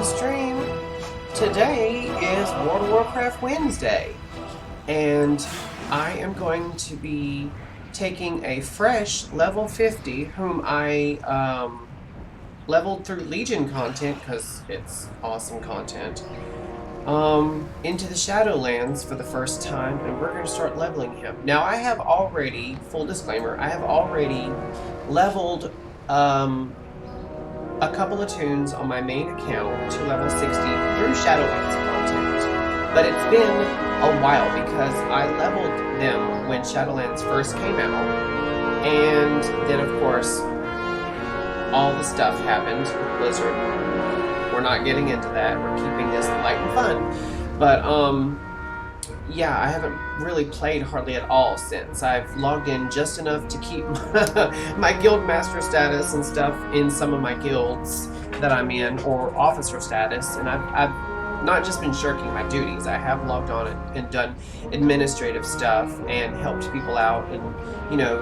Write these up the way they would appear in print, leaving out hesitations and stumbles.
the stream. Today is World of Warcraft Wednesday, and I am going to be taking a fresh level 50, whom I leveled through Legion content, because it's awesome content, into the Shadowlands for the first time, and we're going to start leveling him. Now, I have already, full disclaimer, I have already leveled a couple of tunes on my main account to level 60 through Shadowlands content, but it's been a while because I leveled them when Shadowlands first came out, and then of course all the stuff happened with Blizzard. We're not getting into that, we're keeping this light and fun, but yeah, I haven't really played hardly at all since. I've logged in just enough to keep my guild master status and stuff in some of my guilds that I'm in, or officer status, and I've not just been shirking my duties. I have logged on and done administrative stuff and helped people out and, you know,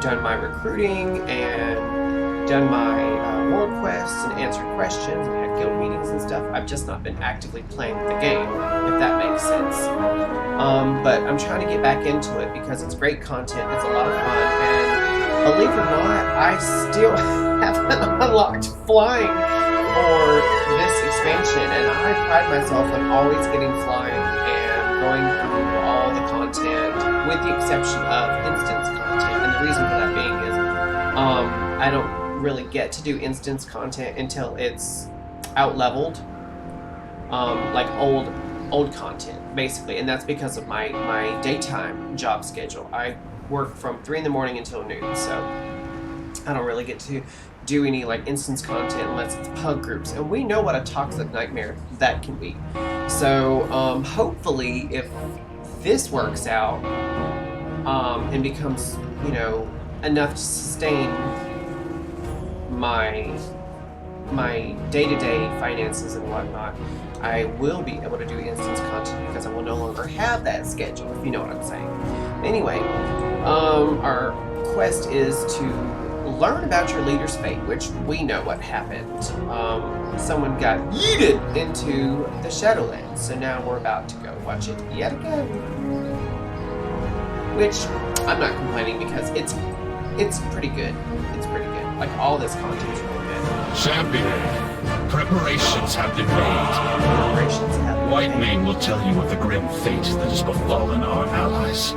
done my recruiting and done my world quests and answered questions and had guild meetings and stuff. I've just not been actively playing the game, if that makes sense. But I'm trying to get back into it because it's great content, it's a lot of fun, and believe it or not, I still haven't unlocked flying for this expansion, and I pride myself on always getting flying and going through all the content, with the exception of instance content, and the reason for that being is I don't really get to do instance content until it's out leveled, like old content basically, and that's because of my daytime job schedule. I work from 3 in the morning until noon, so I don't really get to do any like instance content unless it's pug groups, and we know what a toxic nightmare that can be. So hopefully if this works out and becomes, you know, enough to sustain my day-to-day finances and whatnot, I will be able to do instance content because I will no longer have that schedule, if you know what I'm saying. Anyway, our quest is to learn about your leader's fate, which we know what happened. Someone got yeeted into the Shadowlands, so now we're about to go watch it yet again. Which, I'm not complaining because it's pretty good. It's pretty good. Like, all this content is really good. Champion, preparations have been made. Preparations have been made. Whitemane will tell you of the grim fate that has befallen our allies.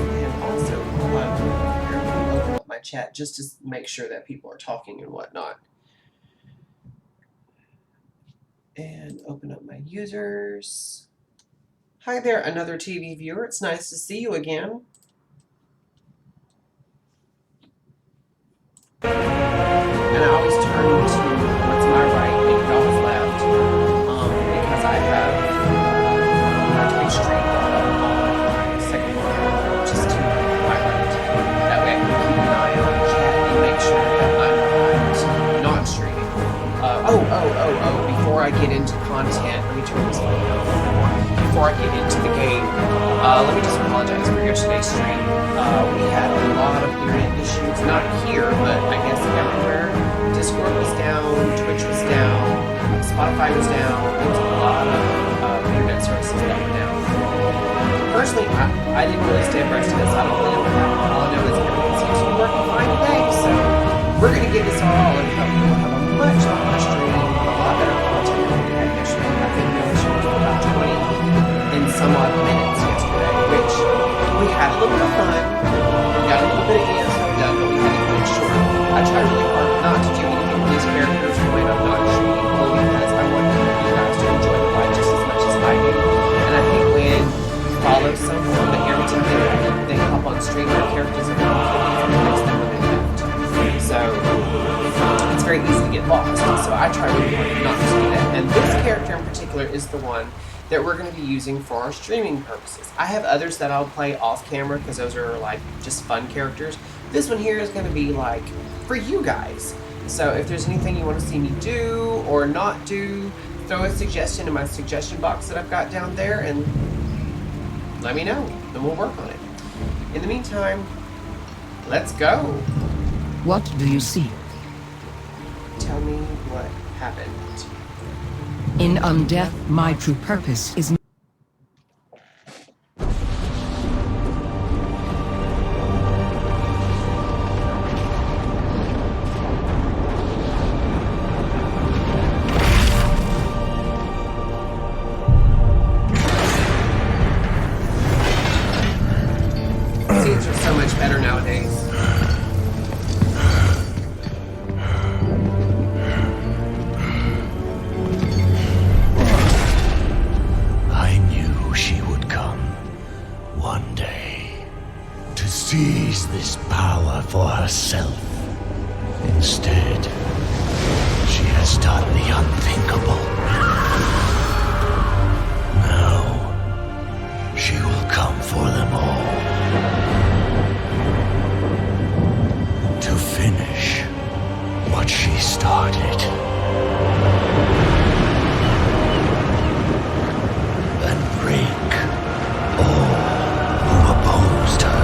And also, hold on, here, let me open up my chat just to make sure that people are talking and whatnot. And open up my users. Hi there, another TV viewer. It's nice to see you again. And I always turn to what's my right and y'all's left, because I have my Twitch stream on my second monitor, just to my right. That way I can keep an eye on the chat and make sure that I'm not streaming. Before I get into content, let me turn this light on. Before I get into the game, let me just apologize for yesterday's stream. We had a lot of internet issues, not here, but I guess everywhere. Discord was down, Twitch was down, Spotify was down. There was a lot of internet services that were down. Personally, I didn't really stay abreast of this. I don't really know what happened. All I know is everything seems to be working fine today, so we're going to give this all and hope we'll have a much longer stream, a lot better content than we had yesterday. I think we only streamed for about 20 and some odd minutes yesterday, which we had a little bit of fun. We got a little bit of ESO done, but we had to cut it short. I tried really hard not to do anything with these characters when I'm not streaming, only because I want you guys to enjoy the fight just as much as I do. And I hate when you follow someone, but every time they hop on stream, their characters are going to replace them when they left. So it's very easy to get lost. So I try really hard not to do that. And this character in particular is the one that we're going to be using for our streaming purposes. I have others that I'll play off camera because those are like just fun characters. This one here is going to be like for you guys. So if there's anything you want to see me do or not do, throw a suggestion in my suggestion box that I've got down there and let me know, and we'll work on it. In the meantime, let's go. What do you see? Tell me what happened. In undeath, my true purpose is... Scenes are so much better nowadays. I knew she would come one day to seize this power for herself. Instead, she has done the unthinkable. Now, she will come for them all. To finish what she started. And break all who opposed her.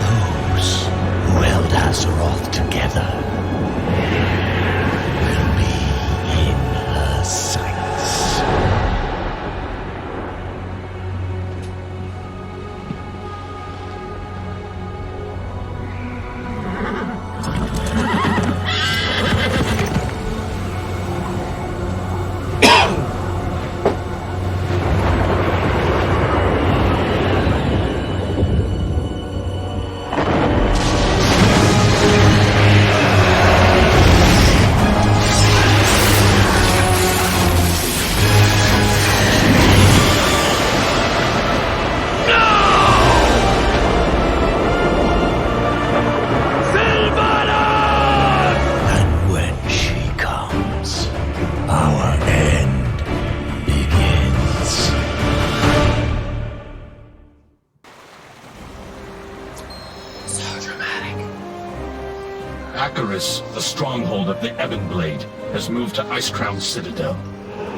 Those who held Azeroth together will be in her sights. And when she comes, our end begins. So dramatic. Acheris, the stronghold of the Ebon Blade, has moved to Icecrown Citadel.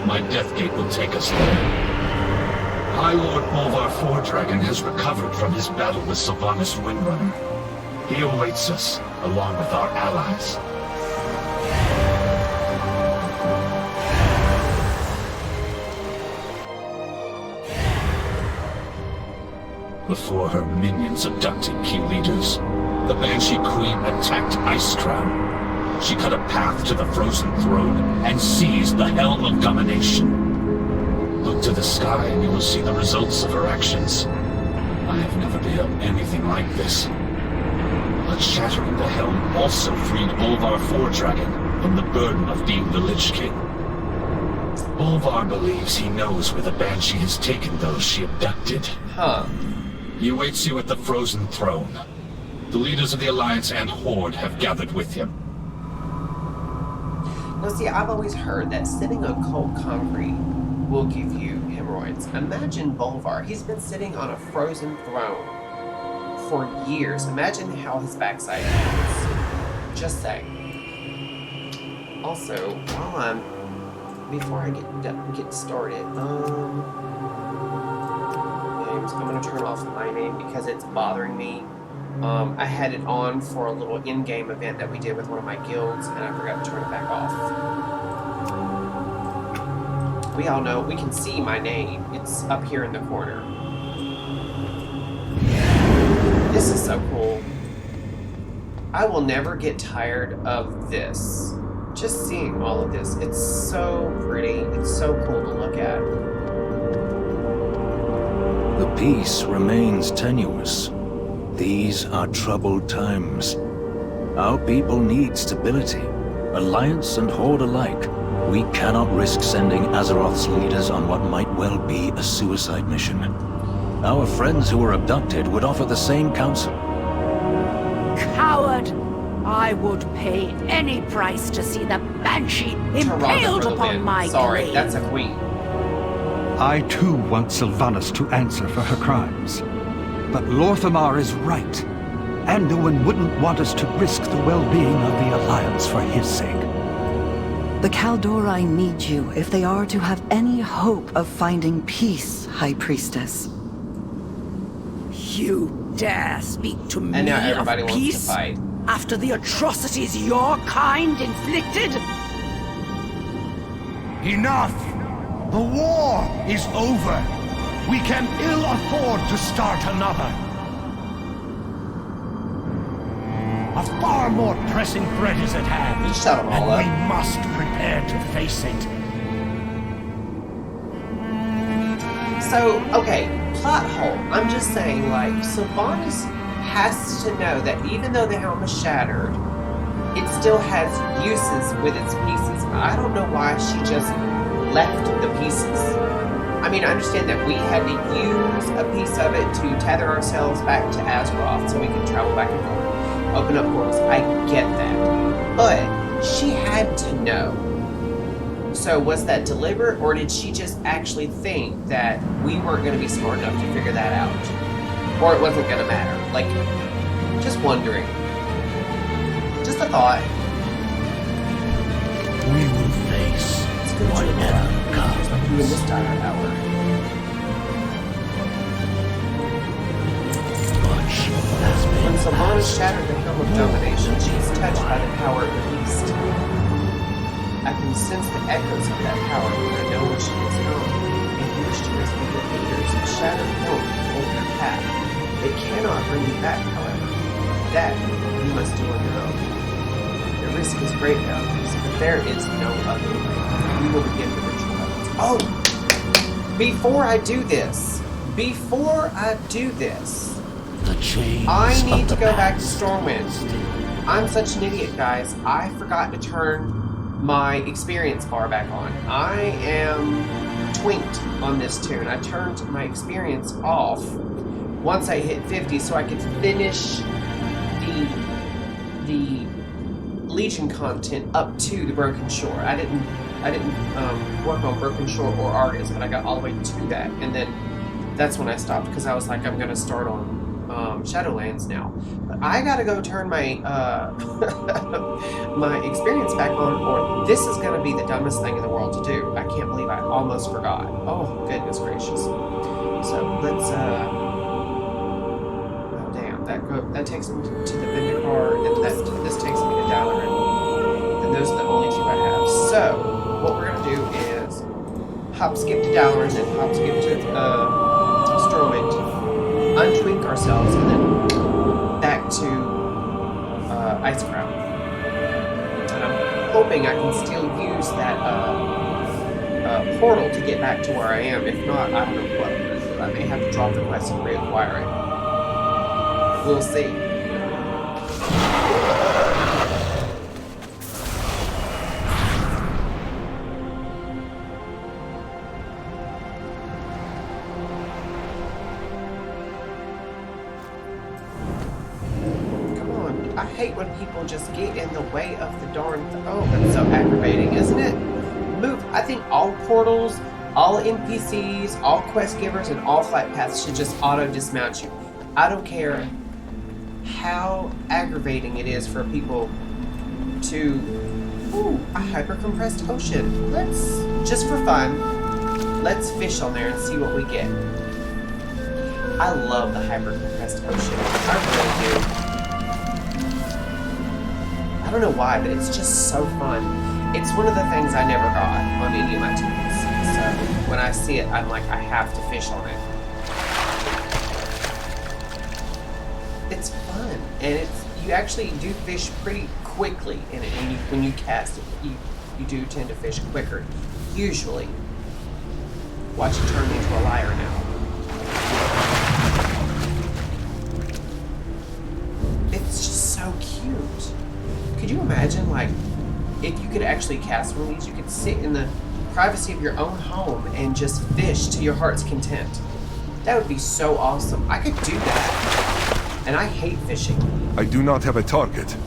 My Deathgate will take us there. High Lord Bolvar Fordragon has recovered from his battle with Sylvanas Windrunner. He awaits us, along with our allies. Before her minions abducted key leaders, the Banshee Queen attacked Icecrown. She cut a path to the Frozen Throne and seized the Helm of Domination. Look to the sky and you will see the results of her actions. I have never beheld anything like this. But shattering the Helm also freed Bolvar Fordragon from the burden of being the Lich King. Bolvar believes he knows where the Banshee has taken those she abducted. Huh. He awaits you at the Frozen Throne. The leaders of the Alliance and Horde have gathered with him. Now see, I've always heard that sitting on cold concrete will give you hemorrhoids. Imagine Bolvar. He's been sitting on a frozen throne for years. Imagine how his backside is. Just saying. Also, before I get started, I'm going to turn off my name because it's bothering me. I had it on for a little in-game event that we did with one of my guilds, and I forgot to turn it back off. We all know, we can see my name. It's up here in the corner. This is so cool. I will never get tired of this. Just seeing all of this. It's so pretty. It's so cool to look at. The peace remains tenuous. These are troubled times. Our people need stability. Alliance and Horde alike. We cannot risk sending Azeroth's leaders on what might well be a suicide mission. Our friends who were abducted would offer the same counsel. Coward! I would pay any price to see the Banshee impaled upon my Sorry, glaive. that's a queen. I too want Sylvanas to answer for her crimes. But Lorthamar is right. Anduin wouldn't want us to risk the well-being of the Alliance for his sake. The Kaldori need you if they are to have any hope of finding peace, High Priestess. You dare speak to me And now of everybody wants to peace fight. after the atrocities your kind inflicted? Enough! The war is over. We can ill afford to start another. A far more pressing threat is at hand, You shut 'em all and up. we must prepare to face it. So, okay, plot hole. I'm just saying, like, Sylvanas has to know that even though the helm is shattered, it still has uses with its pieces. I don't know why she just left the pieces. I mean, I understand that we had to use a piece of it to tether ourselves back to Azeroth so we could travel back and forth, open up portals. I get that. But she had to know. So was that deliberate, or did she just actually think that we weren't going to be smart enough to figure that out? Or it wasn't going to matter? Like, just wondering. Just a thought. We will face whatever comes. You in this dire hour. Much has When been Sylvanas passed. shattered the helm of domination, she is touched by the power of the beast. I can sense the echoes of that power when I know where she is gone. And you wish to rescue your leaders, a shattered helm will hold your path. It cannot bring you back, however. That you must do on your own. The risk is great now, but there is no other way. We will begin the ritual. Oh! Before I do this, The chains I need of to the go back to past. Stormwind. I'm such an idiot, guys. I forgot to turn my experience bar back on. I am twinked on this tune. I turned my experience off once I hit 50 so I could finish the Legion content up to the Broken Shore. I didn't work on Broken Shore or Argus, but I got all the way to that, and then that's when I stopped because I was like, I'm gonna start on Shadowlands now. But I gotta go turn my my experience back on, or this is gonna be the dumbest thing in the world to do. I can't believe I almost forgot. Oh goodness gracious. So let's oh damn, that takes me to the Vindicar, and this takes me to Dalaran. And those are the only two I have. So what we're gonna do is hop skip to Dalaran, then hop skip to Stormwind, untwink ourselves, and then back to Ice Crown. And I'm hoping I can still use that portal to get back to where I am. If not, I don't know what I'm going to do. I may have to drop the quest and reacquire it. We'll see. I hate when people just get in the way of the darn oh, that's so aggravating, isn't it? Move. I think all portals, all NPCs, all quest givers, and all flight paths should just auto-dismount you. I don't care how aggravating it is for people to... Ooh, a hyper-compressed ocean. Let's, just for fun, let's fish on there and see what we get. I love the hyper-compressed ocean. I really do. I don't know why, but it's just so fun. It's one of the things I never got on any of my teams. So when I see it, I'm like, I have to fish on it. It's fun, and it's you actually do fish pretty quickly in it. And when you cast it, you do tend to fish quicker, usually. Watch it turn me into a liar now. It's just so cute. Could you imagine, like, if you could actually cast one of these, you could sit in the privacy of your own home and just fish to your heart's content. That would be so awesome. I could do that. And I hate fishing. I do not have a target.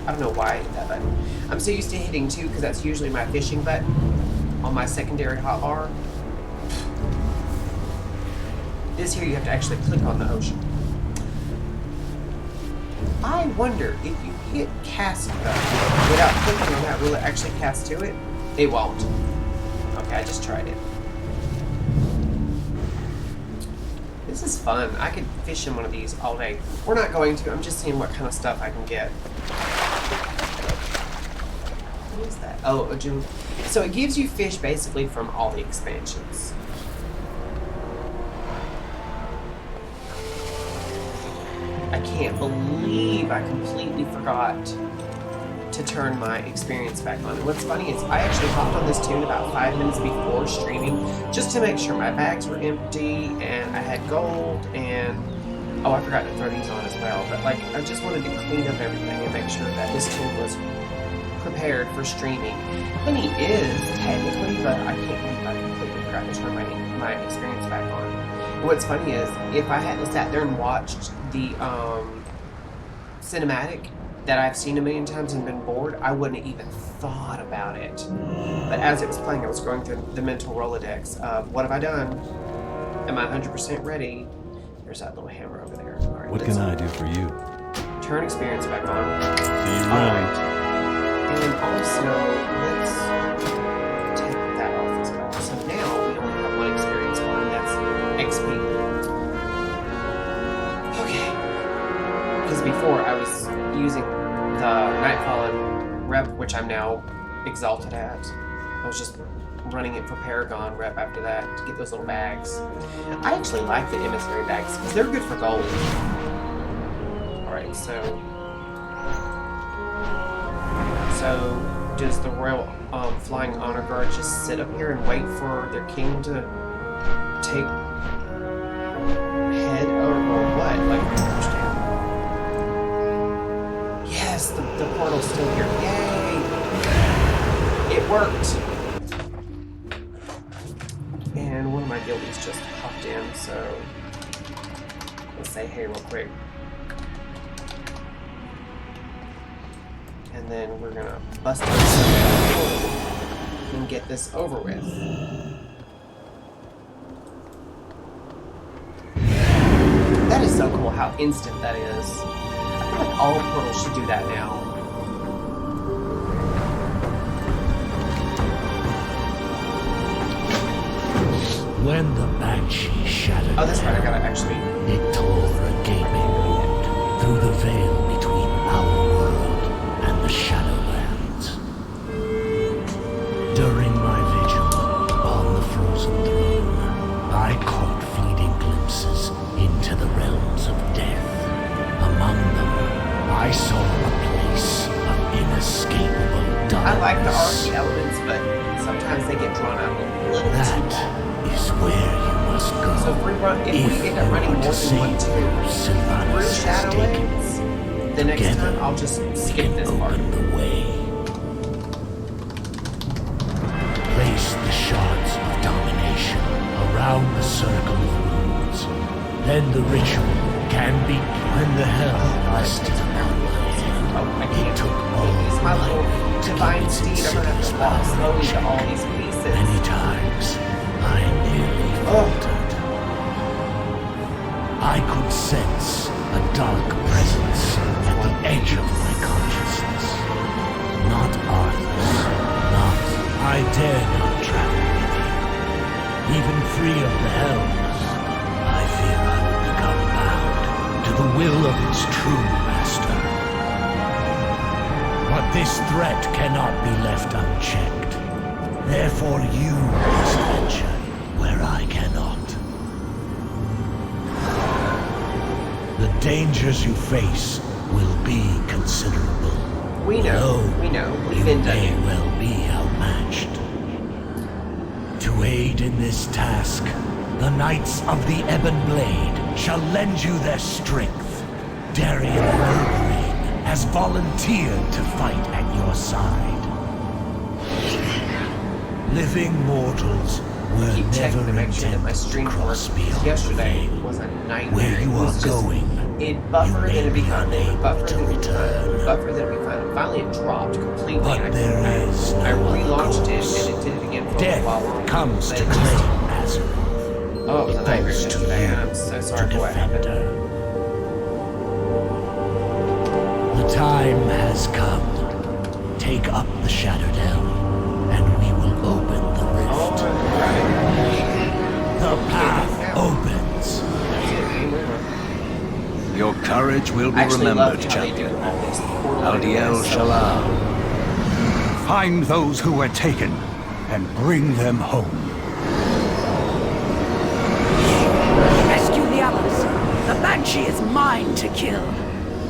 I don't know why I hit that button. I'm so used to hitting 2 because that's usually my fishing button on my secondary hotbar. This here, you have to actually click on the ocean. I wonder if you hit cast though, without clicking on that, will it actually cast to it? It won't. Okay, I just tried it. This is fun. I could fish in one of these all day. We're not going to. I'm just seeing what kind of stuff I can get. What is that? Oh, a gem. So it gives you fish basically from all the expansions. I can't believe I completely forgot to turn my experience back on. And what's funny is I actually hopped on this tune about 5 minutes before streaming just to make sure my bags were empty and I had gold and oh, I forgot to throw these on as well. But like I just wanted to clean up everything and make sure that this tune was prepared for streaming. Plenty is technically, but I can't believe I completely forgot to turn my experience back on. And what's funny is if I hadn't sat there and watched the cinematic that I've seen a million times and been bored, I wouldn't have even thought about it. But as it was playing, I was going through the mental Rolodex of what have I done? Am I 100% ready? There's that little hammer over there. All right, what can I do for you? Turn experience back on. See you All around. right. And also, let's take that off as well. So now we only have one experience bar, and that's XP. Okay. Because before I was using the Nightfallen rep, which I'm now exalted at. I was just running it for Paragon rep after that to get those little bags. I actually like the emissary bags because they're good for gold. Alright, so does the Royal Flying Honor Guard just sit up here and wait for their king to take head or what? Like, I don't understand. Yes, the portal's still here. Yay! It worked! And one of my guildies just hopped in, so let's say hey real quick. And then we're gonna bust this and get this over with. That is so cool how instant that is. I feel like all portals should do that now. When the Banshee shattered, oh, that's right, I gotta actually. It tore a gaping wound through the veil between our world and the Shadowlands. During my vigil on the frozen throne, I caught fleeting glimpses into the realms of death. Among them, I saw a place of inescapable darkness. I like the RP elements, but sometimes they get drawn out a little too long. Is where you must go. So if we end up running more than one tune through Shadowlands, the next time I'll just skip this part. The way. Place the shards of domination around the circle of runes. Then the ritual can be when the hell rested upon my head. Oh, I it can't. took all It's my little divine its steed. I'm gonna have to walk slowly to all these pieces. Many times I nearly faltered. I could sense a dark presence at the edge of my consciousness. Not Arthur's, not I dare not travel with you. Even free of the hells, I fear I will become bound to the will of its true master. But this threat cannot be left unchecked. Therefore you must venture where I cannot. The dangers you face will be considerable. We know. We've been done may it. well be outmatched. To aid in this task, the Knights of the Ebon Blade shall lend you their strength. Darian Murgreen has volunteered to fight at your side. Living mortals were Keep checking never to make sure that my intended to stream cross worked. beyond the Yesterday veil. was a nightmare. Where you It are was just- going, It buffered you and it may be became unable buffered to and it became return. buffered and it became finally it dropped completely. But and there is no I other relaunched it course. and it did it again for a Death while longer. comes But to it just- claim Azeroth. Oh, it was a nightmare Falls to yesterday, you and I'm so sorry to for what defend happened. her. The time has come. Take up the Shattered Helm, and we will open the rift. Oh, right. The path opens. That's Your courage will be I actually remembered, love how they do champion. all these portal Aldiel areas, so Shalal. Find those who were taken and bring them home. Rescue the others. The Banshee is mine to kill.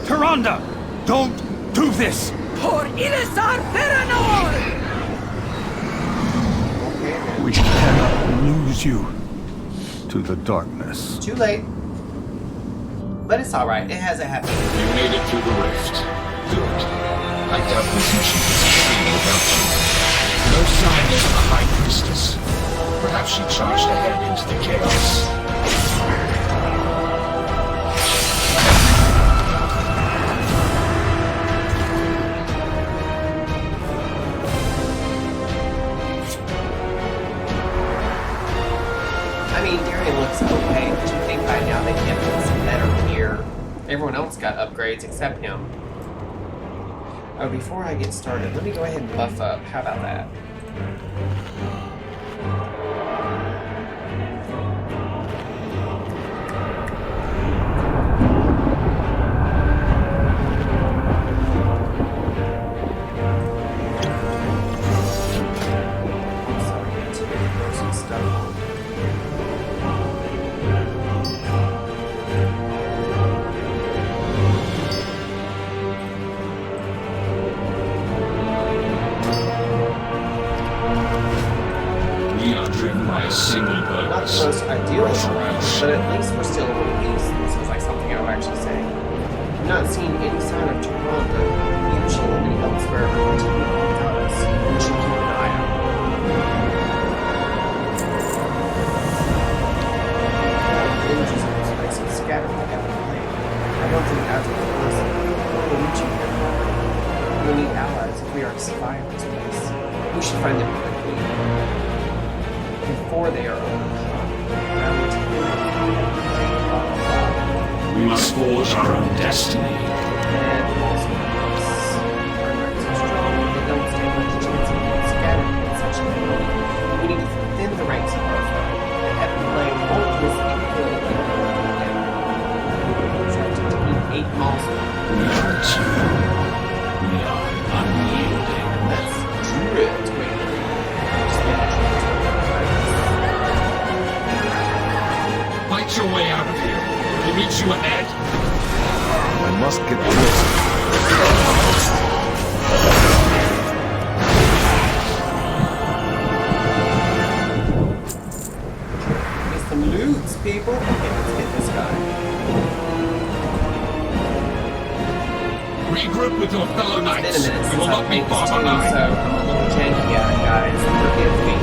Tyrande, don't do this! Por Ilisar Peranor! Okay, man. We cannot lose you to the darkness. Too late. But it's alright. It hasn't happened. You made it through the rift. Good. I doubt this mission is succeed without you. No sign of the High Priestess. Perhaps she charged ahead into the chaos. I mean, Darian looks okay, but you think by now they can't put some better gear. Everyone else got upgrades except him. Oh, before I get started, let me go ahead and buff up. How about that? Sorry, I need to throw some stuff on. We are driven by a single Not the purpose. most ideal approach, but at least we're still at peace. This is like something I would actually say. I'm not seeing any sign of Tyrande. Either she will be elsewhere or continue on without us. We should keep an eye out. Images of this place are scattered by every blade. I don't think that's what it is. We'll reach you here. We'll need allies if we are to survive this place. We should find them quickly. Before they are overcome. We must forge our own destiny. And also, our ranks are strong, but they don't stand much chance of being scattered in such a way. We need to thin the ranks of our foe. The heavy blade won't risk any We have to defeat 8 monsters. We are two. We are unyielding. That's druids waiting. Fight your way out of here. We'll meet you ahead. I must get closer. Get some loots, people. Okay, let's get this guy. Regroup with your fellow It's knights. been a minute You since will I've not be played far this too, so behind. I'm a little janky at it, guys. Forgive me.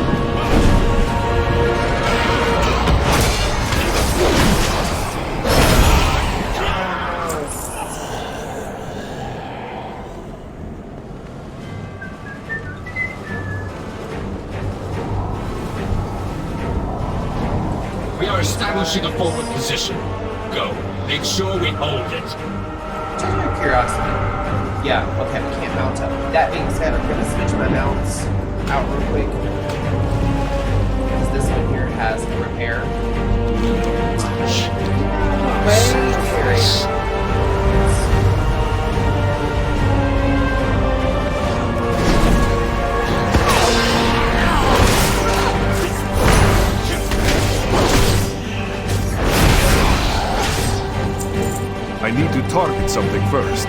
We are establishing a forward position. Go. Make sure we hold it. Just out of curiosity. Yeah, okay, we can't mount up. That being said, I'm gonna switch my mounts out real quick. Because this one here has a repair. I need to target something first.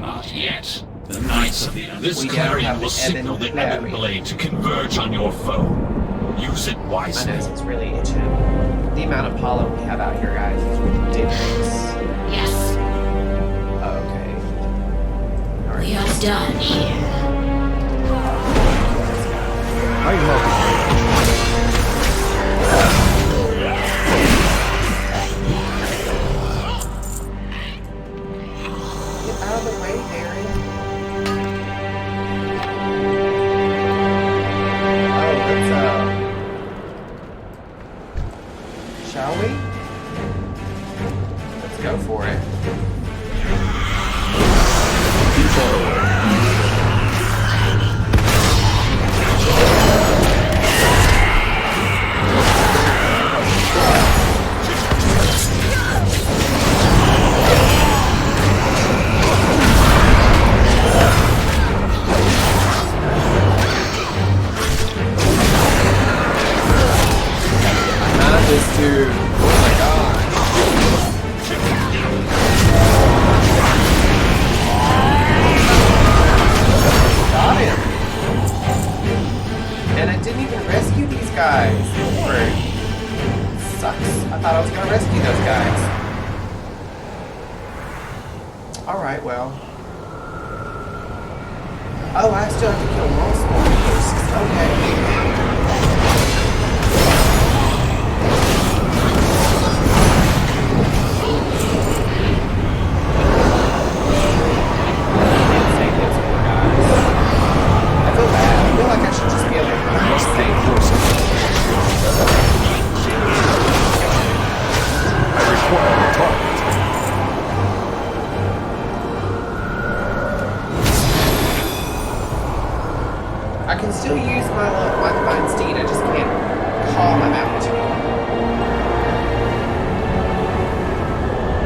Not yet. The Knights of the This We don't clarion have will the signal the Ebon Ebon Blade. Blade to converge on your foe. Use it My wisely. nose is really itching. The amount of pollen we have out here, guys, is ridiculous. Yes, Okay. we are done here. I love Get out of the way, Harry. Oh, let's, shall we? Let's go for it. Dude, oh my god. Got him. And I didn't even rescue these guys. Lord. Sucks. I thought I was gonna rescue those guys. Alright, well. Oh, I still have to kill multiple beasts. Okay. I can still use my divine steed, I just can't call him out.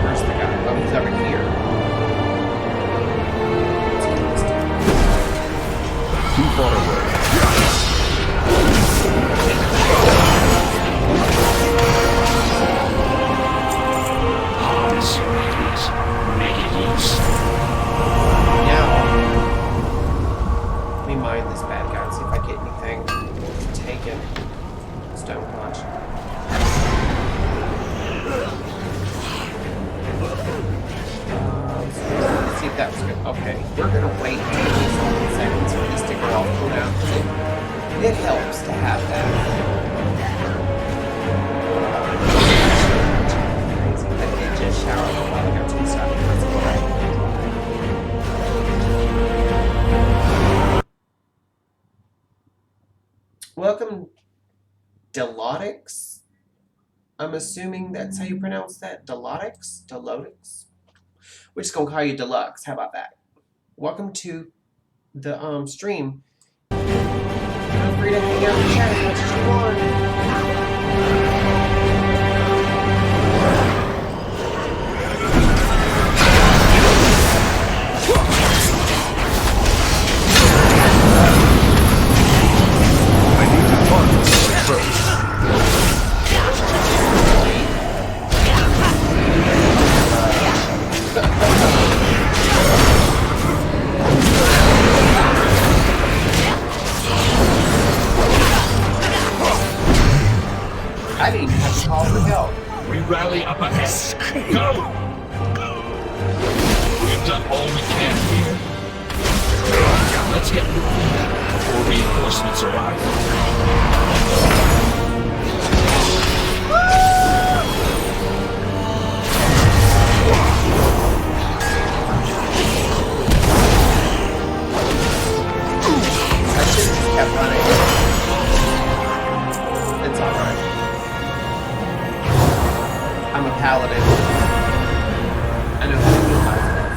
Where's the guy? Oh, he's over here. Too far away. Harness your weakness. Make it use. Now, let me mine this bad guy and see if I get anything taken. Stone punch. Let's see if that was good. Okay, we're gonna wait 20 seconds for this to go off cooldown because it helps to have that. Crazy, but it just showered a while ago too, so that's alright. Welcome, Delotix. I'm assuming that's how you pronounce that. Delotix? Delotix? We're just gonna call you Deluxe. How about that? Welcome to the stream. Feel free to hang out and chat as much as you want. I need to target something first. I didn't even have to call for help. We rally up ahead. Go! We've done all we can here. Let's get moving before reinforcements arrive. I should have just kept running. It's alright. I'm a paladin. I know how to heal myself.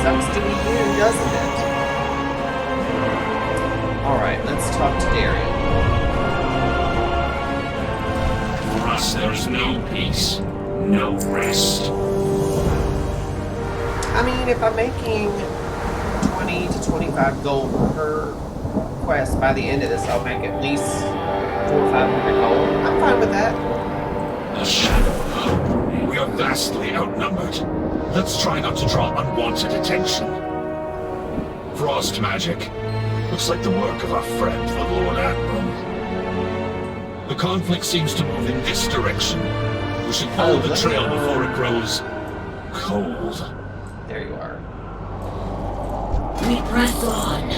Sucks to be you, doesn't it? Alright, let's talk to Darian. For us, there is no peace, no rest. I mean, if I'm making 20 to 25 gold per quest by the end of this, I'll make at least 400 or 500 gold. I'm fine with that. A shadow of hope. We are vastly outnumbered. Let's try not to draw unwanted attention. Frost magic. Looks like the work of our friend, the Lord Admiral. The conflict seems to move in this direction. We should follow the trail before it grows cold. There you are. We press on.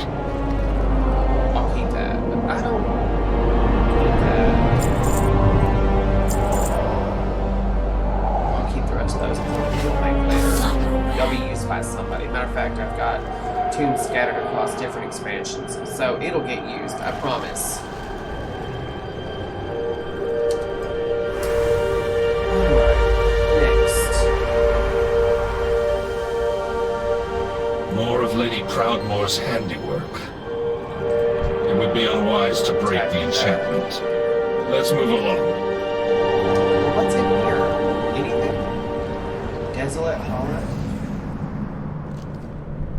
I'll keep that, but I don't need that. I'll keep the rest of those because we'll make later. They'll be used by somebody. Matter of fact, I've got tombs scattered across different expansions, so it'll get used, I promise. Alright, next. More of Lady Proudmoore's handiwork. It would be unwise to break the enchantment. Let's move along. What's in here? Anything? Desolate Hollow?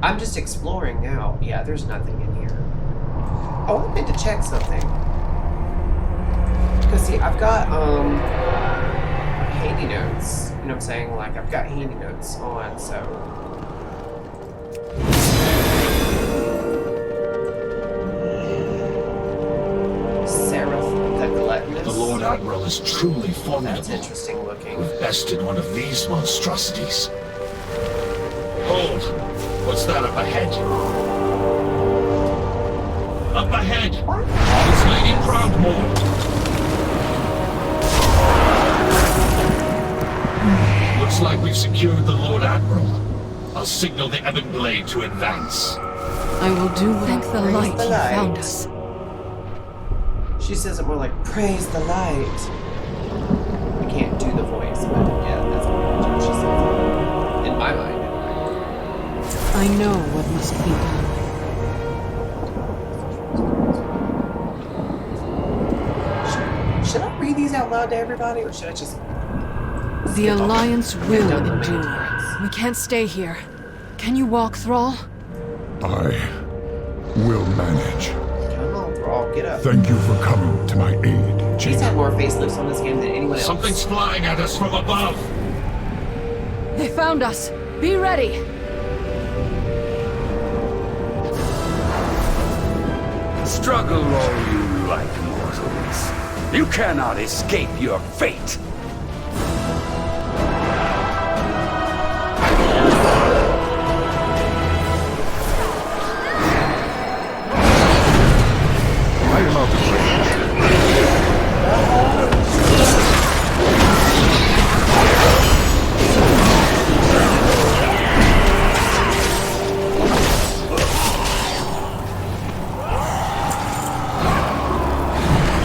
I'm just exploring now. Yeah, there's nothing in here. Oh, I meant to check something. Because see, I've got handy notes. You know what I'm saying? Like I've got handy notes on, so Seraph the Gluttonous. The Lord Admiral is truly formidable. That's interesting looking. We've bested one of these monstrosities. Hold! What's that up ahead? Up ahead! What? It's Lady Proudmoore. Looks like we've secured the Lord Admiral. I'll signal the Ebon Blade to advance. I will do what Thank the light the you light. found us. She says it more like, praise the light. I can't do the voice, but yeah, that's what she says. In my mind, anyway. I know what must be done. Should I read these out loud to everybody, or should I just... The Alliance will Done the endure. main We can't stay here. Can you walk, Thrall? I will manage. Come on, Thrall, get up. Thank you for coming to my aid, He's Jaina. had more facelifts on this game than anyone else. Something's flying at us from above. They found us. Be ready. Struggle all you like, mortals. You cannot escape your fate. I am out of range.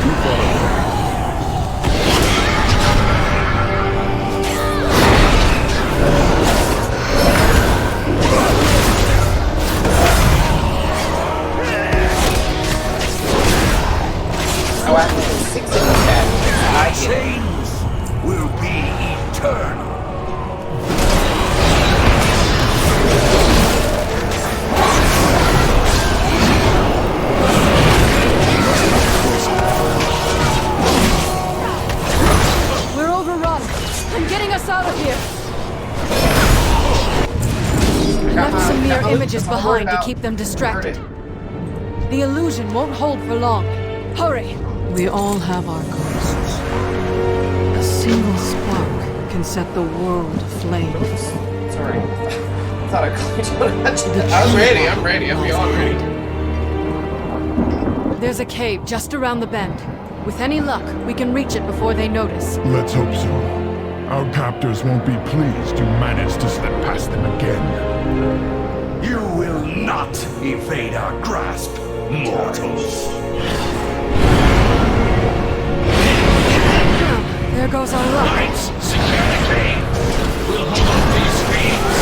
Too far away. Oh, I have 6 of these bad. I get it. Chains will be eternal. We're overrun. I'm getting us out of here. I left some mere images behind to keep them distracted. The illusion won't hold for long. Hurry! We all have our ghosts. A single spark can set the world aflame. Sorry. I thought I called you. I'm ready, I'm ready, I'm beyond ready. There's a cave just around the bend. With any luck, we can reach it before they notice. Let's hope so. Our captors won't be pleased you managed to slip past them again. You will not evade our grasp, mortals. There goes our luck. Lights, security. We'll hold off these fiends.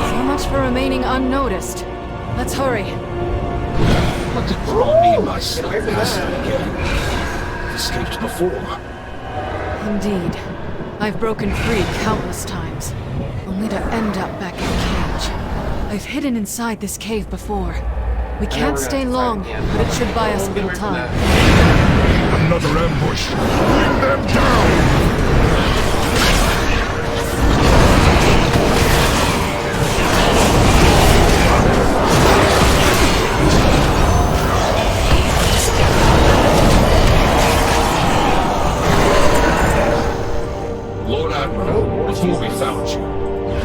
So much for remaining unnoticed. Let's hurry. What did Thrall mean by Get away from passing that. again? Escaped before. Indeed. I've broken free countless times, only to end up back in a cage. I've hidden inside this cave before. We we're can't gonna stay have to long, fight again. but it should buy us a Get little away from time. that. Another ambush. Bring them down! Lord Admiral, before we found you,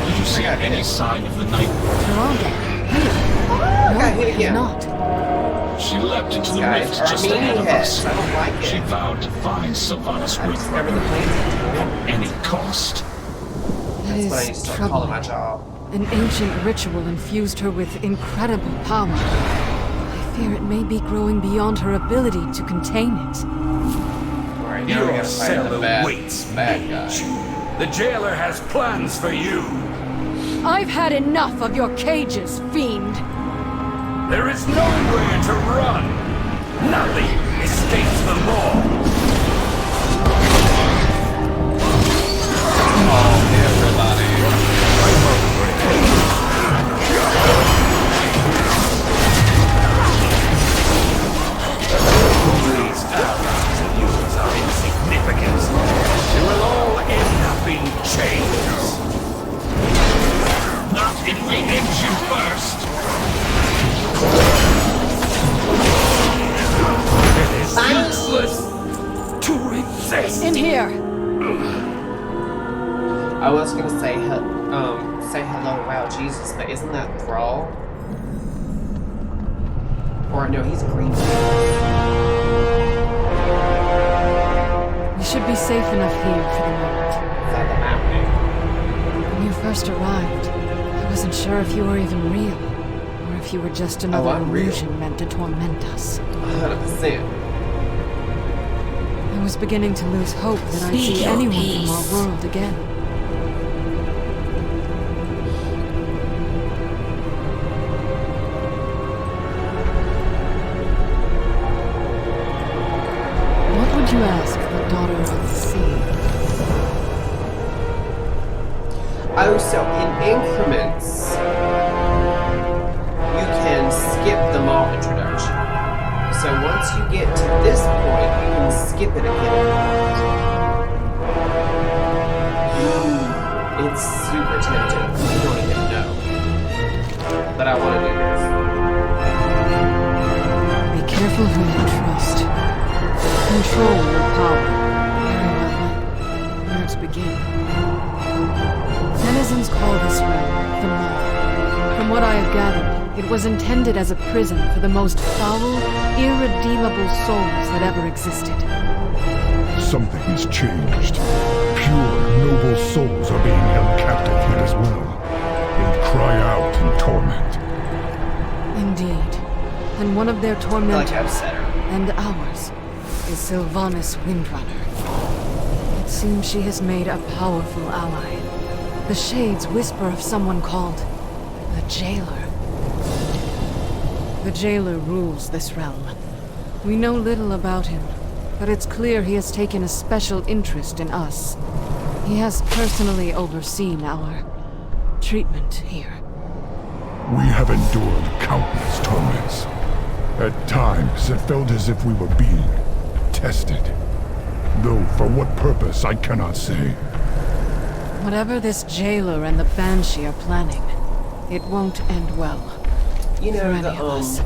did you see got any hit. sign of the night? Miranda, here. I got hit again. Not. She leapt into the Guys rift are just ahead of meatheads. us. I don't like She it. vowed to find Sylvanas I discovered the Windrunner plans. at any cost. That That's what I need to is start calling my troubling. job. An ancient ritual infused her with incredible power. I fear it may be growing beyond her ability to contain it. Alright, Alright, now we Your gotta fight cell the bad awaits guy. The jailer has plans for you. I've had enough of your cages, fiend. There is nowhere to run. Nothing escapes the law. Oh, everybody. These allies of yours are insignificant. They will all end up in chains. Not if we end you first. It is useless to resist. In here. I was gonna say hello, wow, Jesus, but isn't that Thrall? Or no, he's green. We should be safe enough here for the moment. Is that the map name? When you first arrived, I wasn't sure if you were even real, or if you were just another I'm real. illusion meant to torment us. 100%. I was beginning to lose hope that I'd Speak see your anyone peace. from our world again. What would you ask the daughter of the sea? Oh, so in increments, you can skip the mall introduction. So once you get to this point, you can skip it again. It's super tempting. You don't even know. But I want to do this. Be careful who you trust. Control your power. Very well. Where to begin? Denizens call this realm the Maw. From what I have gathered, it was intended as a prison for the most foul, irredeemable souls that ever existed. Something has changed. Pure, noble souls are being held captive here as well. They cry out in torment. Indeed. And one of their tormentors, Like I've said her. and ours, is Sylvanas Windrunner. It seems she has made a powerful ally. The Shades whisper of someone called the Jailer. The Jailer rules this realm. We know little about him, but it's clear he has taken a special interest in us. He has personally overseen our treatment here. We have endured countless torments. At times, it felt as if we were being tested. Though for what purpose, I cannot say. Whatever this Jailer and the Banshee are planning, it won't end well. You For know, any the, of us.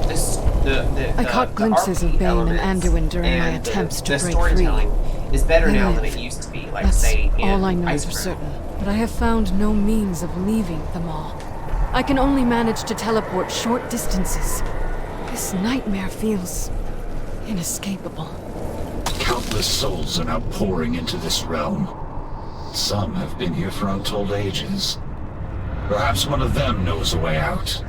I I caught glimpses of Bane and Anduin during my attempts to break free. storytelling is better They now than live. it used to be, like That's say in all I know Ice for Crown. certain. But I have found no means of leaving them all. I can only manage to teleport short distances. This nightmare feels inescapable. Countless souls are now pouring into this realm. Some have been here for untold ages. Perhaps one of them knows a way out.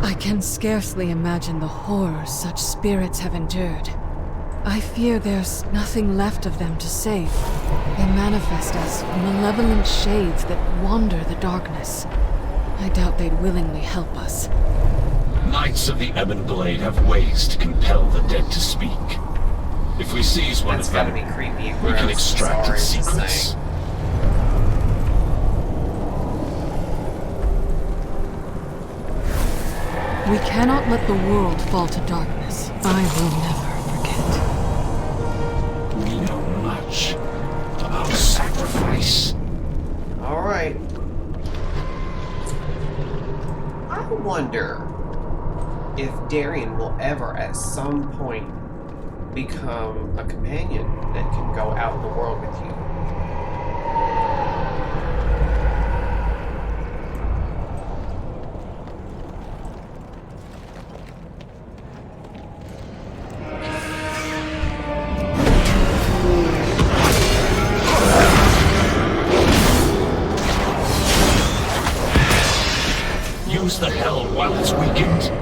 I can scarcely imagine the horrors such spirits have endured. I fear there's nothing left of them to save. They manifest as malevolent shades that wander the darkness. I doubt they'd willingly help us. Knights of the Ebon Blade have ways to compel the dead to speak. If we seize one That's of gotta them, be creepy and we can gross, extract its sorry to secrets. say. We cannot let the world fall to darkness. I will never forget. We know much about sacrifice. Alright. I wonder if Darian will ever at some point become a companion that can go out in the world with you. Use the hell while it's weakened.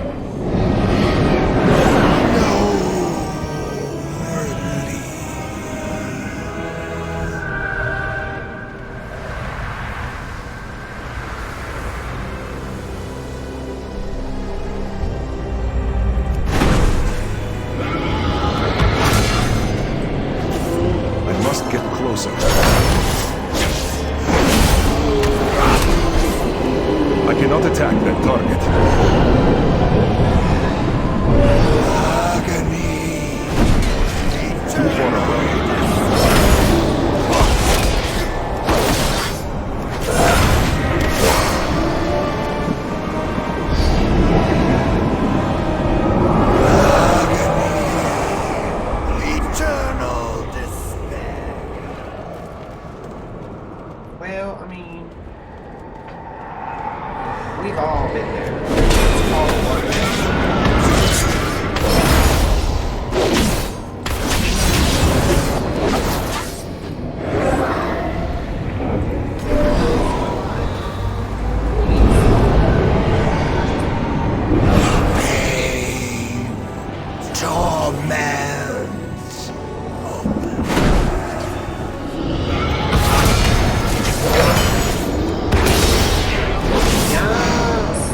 closer. I cannot attack that target. Too far away. Well, I mean, we've all been there. It's called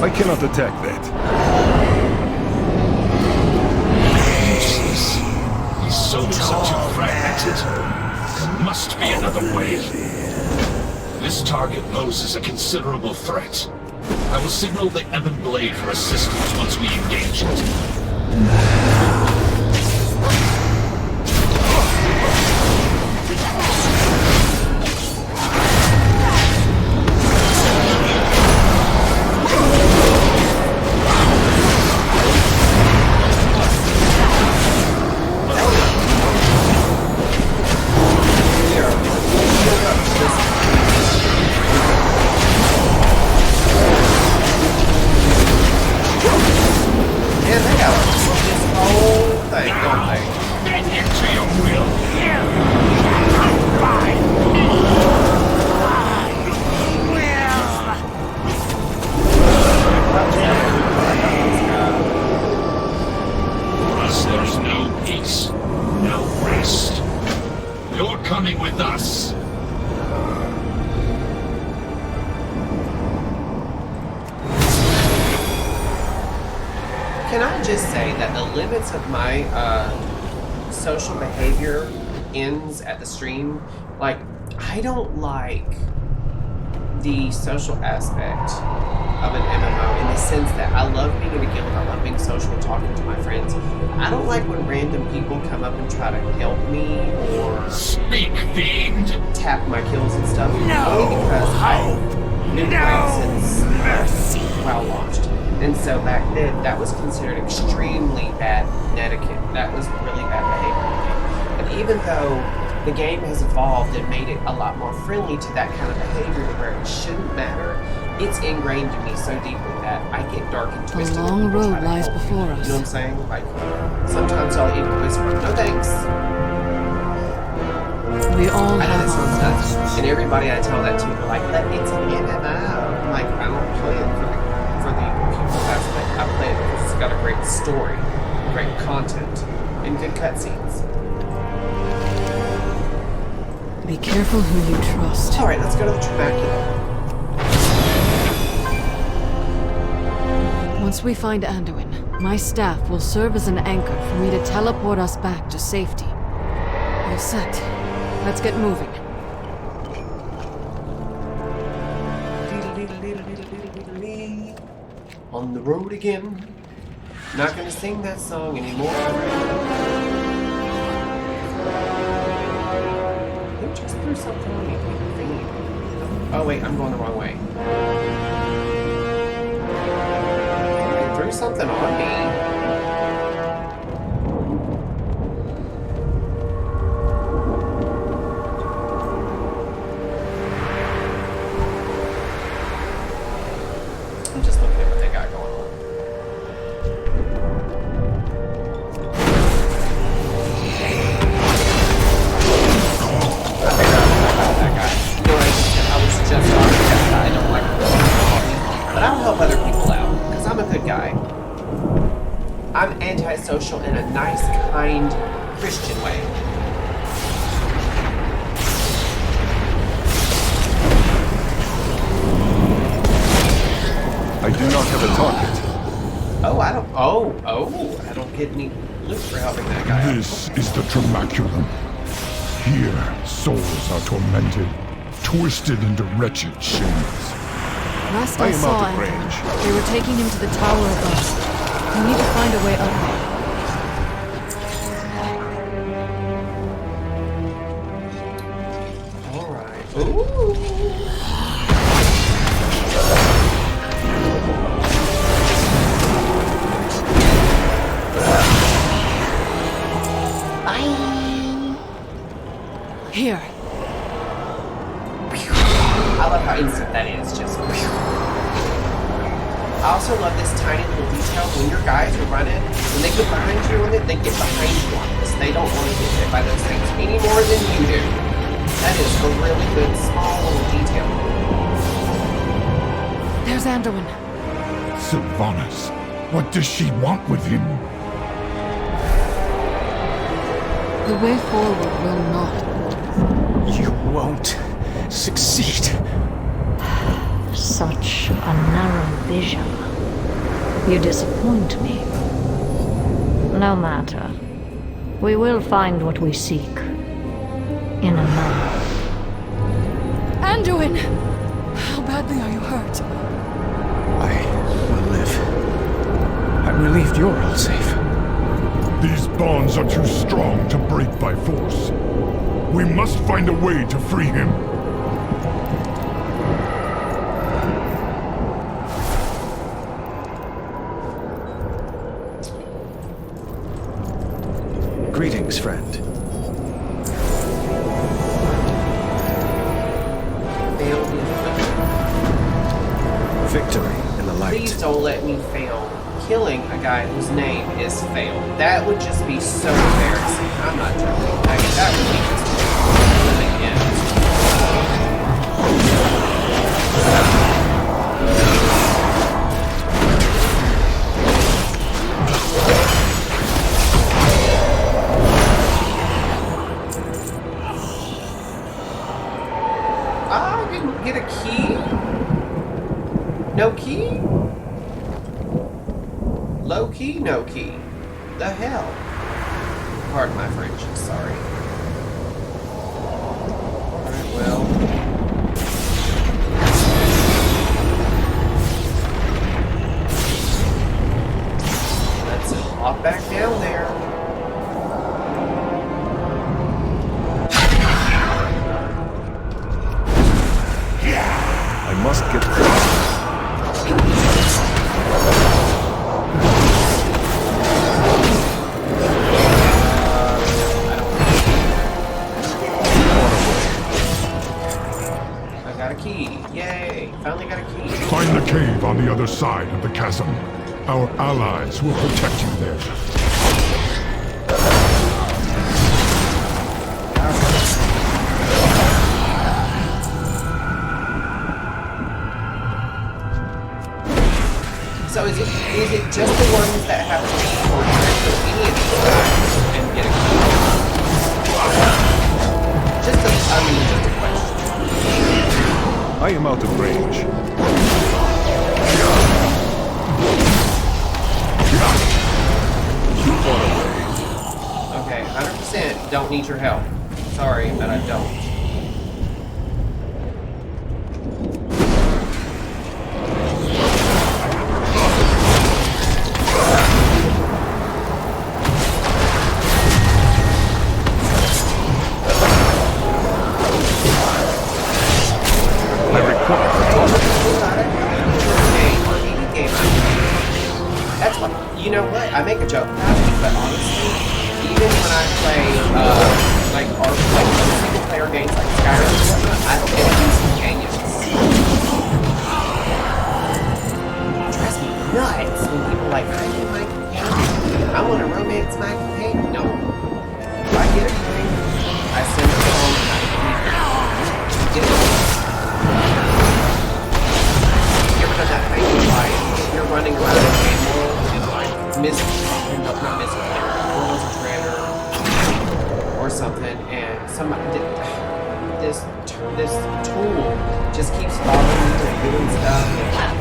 I cannot attack that. Useless. These soldiers are too fragmented. There must be another way. This target poses a considerable threat. I will signal the Ebon Blade for assistance once we engage it. Can I just say that the limits of my social behavior ends at the stream? Like, I don't like the social aspect of an MMO in the sense that I love being in a guild, I love being social and talking to my friends. I don't like when random people come up and try to help me or speak, fiend, tap my kills and stuff. Only because I've been playing since WoW launched. And so back then, that was considered extremely bad etiquette. That was really bad behavior in the game. But even though the game has evolved and made it a lot more friendly to that kind of behavior to where it shouldn't matter, it's ingrained in me so deeply that I get dark and twisted. A long road lies before us. You know what I'm saying? Like, sometimes I'll even whisper, "No thanks." We all I know have this sounds our nuts. And everybody I tell that to, they're like, "It's an MMO." I'm like, I don't play it for the people aspect. I play it because it's got a great story, great content, and good cutscenes. Be careful who you trust. Alright, let's go to the Tribacula. Once we find Anduin, my staff will serve as an anchor for me to teleport us back to safety. All set. Let's get moving. On the road again. Not gonna sing that song anymore. Who just threw something on me? Oh wait, I'm going the wrong way. They threw something on me. I'm just looking at what they got going on. I think that guy. You know, I was just talking that guy. I don't like him. But I'll help other people out, because I'm a good guy. I'm antisocial in a nice, kind, Christian way. I do not have a target. Oh, I don't get any loot for helping that guy. This is the Tramaculum. Here, souls are tormented, twisted into wretched chains. Last I I am saw out of him, range. they were taking him to the tower above. We need to find a way up. Alright. Ooh. Here. I love how instant that is, just. I also love this tiny little detail when your guys are running, when they get behind you on it, they get behind you on this. They don't want to get hit by those things any more than you do. That is a really good, small little detail. There's Anduin. Sylvanas, what does she want with him? The way forward will not. You won't succeed. Such a narrow vision. You disappoint me. No matter. We will find what we seek. In a moment. Anduin! How badly are you hurt? I will live. I'm relieved you're all safe. These bonds are too strong to break by force. We must find a way to free him. Greetings, friend. Victory in the light. Please don't let me fail killing a guy whose name is Fail. That would just be so embarrassing. I'm not joking. That would be just I didn't get a key. No key? Low key, no key. The hell? Pardon my French, sorry. Alright, well. Let's hop back down there. I must get closer. I got a key. Yay! Finally got a key. Find the cave on the other side of the chasm. Our allies will protect you there. So is it just the ones that have to be or can any of these guys and get a key? Just a question. I am out of range. You far away. Okay, 100% don't need your help. Sorry, but I don't. That's what, you know what, I make a joke about it, but honestly, even when I play, like single player games like Skyrim and whatnot, I don't get these companions. It drives me nuts when people are like, I need my companion. I want to romance my companion. No. If I get anything, I send it home and I get it. You ever done that thing like you're running around a game world and like not missing world's a treasure or something, and somebody this tool just keeps following you and doing stuff and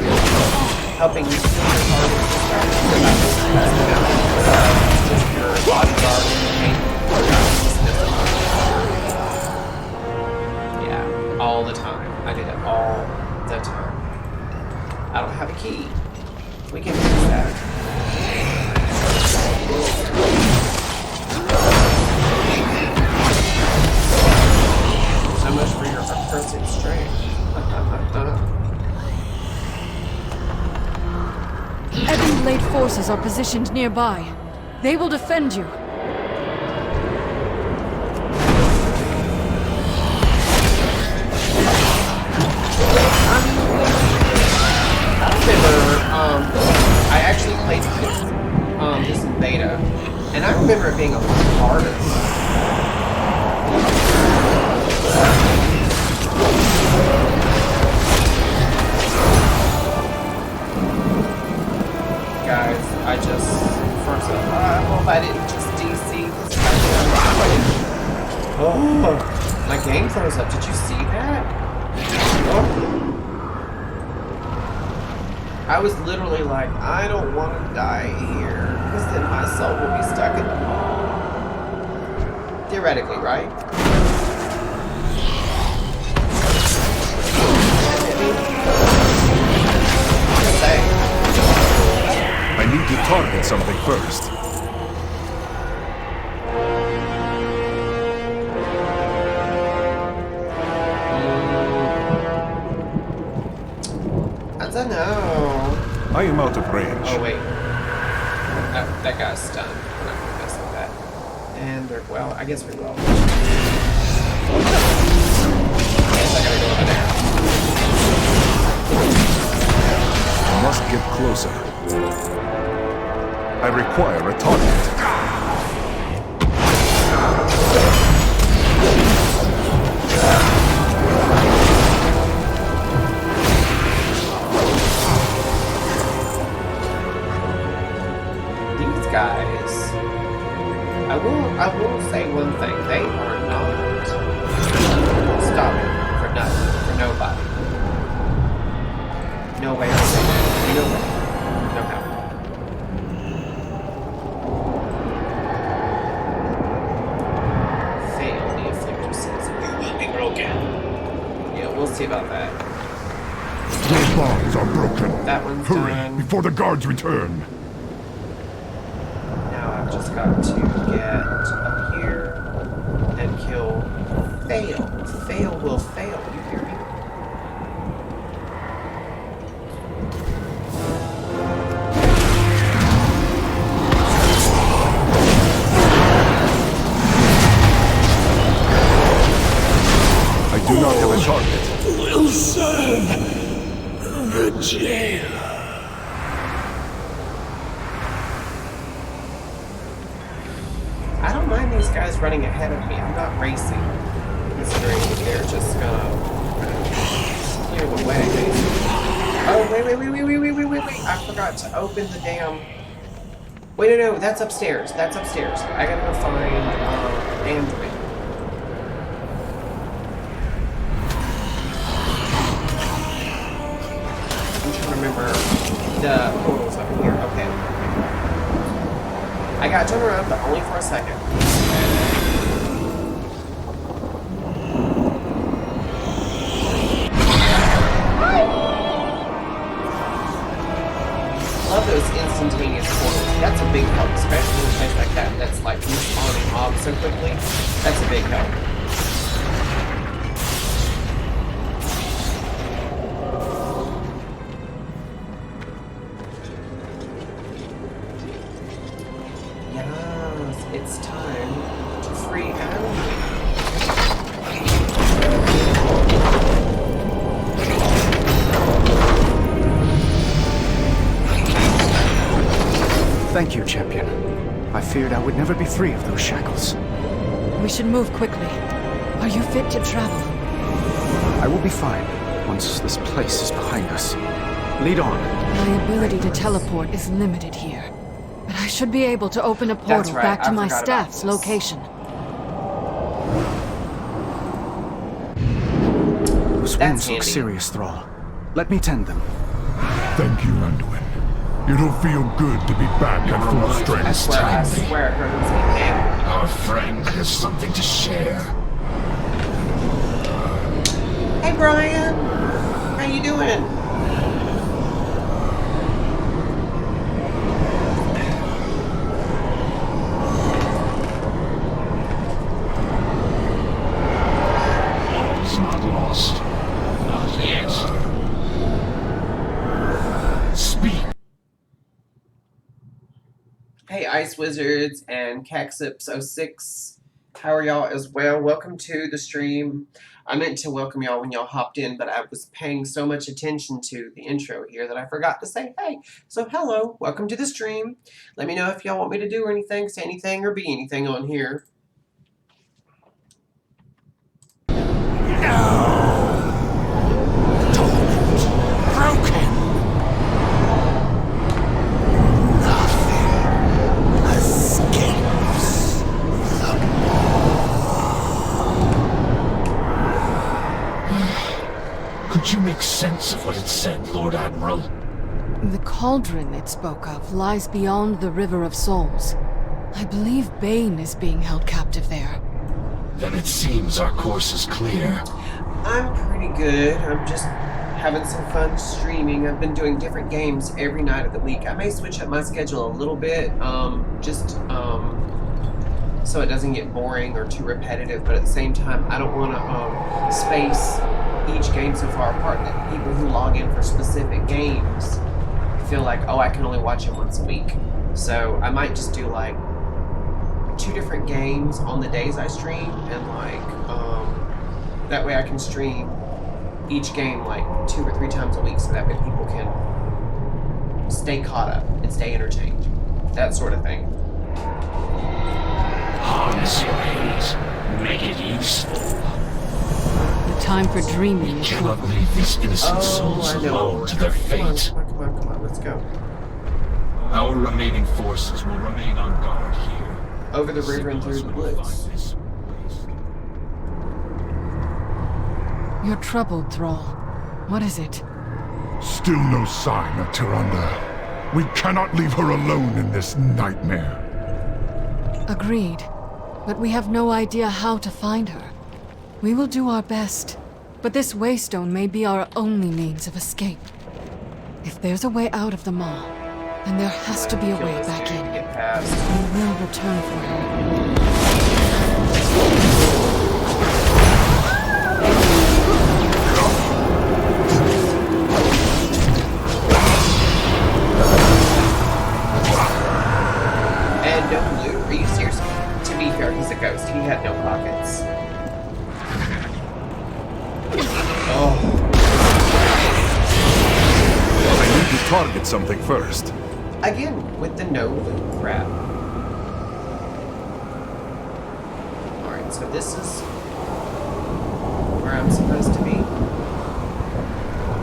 helping you see your targets and stuff. Just your bodyguard and are positioned nearby. They will defend you. I actually played this in beta, and I remember it being a lot harder. Guys, I hope I didn't just DC this guy. Oh, my game froze up. Did you see that? Oh. I was literally like, I don't want to die here, because then my soul will be stuck in the wall. Theoretically, right? I need to target something first. I don't know. I am out of range. Oh, wait. Oh, that guy's stunned. We're not going to mess with that. And they're, well, I guess we will. I guess I gotta go over there. I must get closer. I require a target. Guys, I will say one thing. They are not stopping for nothing, for nobody. No way. No way. No how. Fail the afflictor says we will be broken. Yeah, we'll see about that. Those bonds are broken. That one's Hurry, done. before the guards return. Just got to get up here and kill Fail. Fail will fail, you hear me? I do not have a target. Will serve the jail. I don't mind these guys running ahead of me. I'm not racing. Considering they're just gonna clear the way. Oh, wait. I forgot to open the damn... Wait, no, that's upstairs. That's upstairs. I gotta go find Android. I'm trying to remember the portals over here. Okay. I got turned around, but only for a second. Love those instantaneous portals. That's a big help, especially in a place like that that's like respawning mobs so quickly. That's a big help. It's time to free Adam. Thank you, champion. I feared I would never be free of those shackles. We should move quickly. Are you fit to travel? I will be fine once this place is behind us. Lead on. My ability to teleport is limited here. But I should be able to open a portal back to my staff's location. Those wounds look serious, Thrall. Let me tend them. Thank you, Anduin. It'll feel good to be back at full strength. I swear it hurts me now. Our friend has something to share. Hey, Brian. How you doing? Not lost. Not yet. Speak. Wizards and Caxips06. How are y'all as well? Welcome to the stream. I meant to welcome y'all when y'all hopped in, but I was paying so much attention to the intro here that I forgot to say hey. So hello, welcome to the stream. Let me know if y'all want me to do anything, say anything, or be anything on here. Could you make sense of what it said, Lord Admiral? The cauldron it spoke of lies beyond the River of Souls. I believe Bane is being held captive there. Then it seems our course is clear. I'm pretty good. I'm just having some fun streaming. I've been doing different games every night of the week. I may switch up my schedule a little bit, so it doesn't get boring or too repetitive, but at the same time, I don't want to space each game so far apart that people who log in for specific games feel like, oh, I can only watch them once a week. So I might just do like 2 different games on the days I stream, and like that way I can stream each game like 2 or 3 times a week, so that way people can stay caught up and stay entertained, that sort of thing. Harness your hate. Make it useful. The time for dreaming We is cannot short. leave these innocent souls alone to their fate. Come on, let's go. Our remaining forces will remain on guard here. Over the river and through the woods. You're troubled, Thrall. What is it? Still no sign of Tyrande. We cannot leave her alone in this nightmare. Agreed. But we have no idea how to find her. We will do our best, but this waystone may be our only means of escape. If there's a way out of the maw, then there has to be a way back in. We will return for her. And no loot? Are you serious? To be fair, he's a ghost. He had no pockets. Oh. I need to target something first. Again, with the no loot crap. Alright, so this is where I'm supposed to be.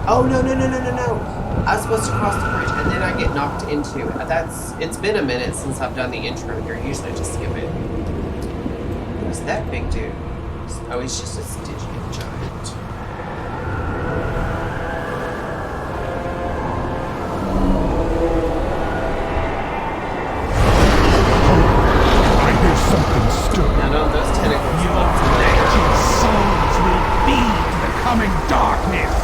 Oh, no. I was supposed to cross the bridge and then I get knocked into it. It's been a minute since I've done the intro here. Usually I just skip it. Who's that big dude? Oh, he's just a Stygian giant. I hear something stir. Now, no, those tentacles. Your wretched souls will feed the coming darkness.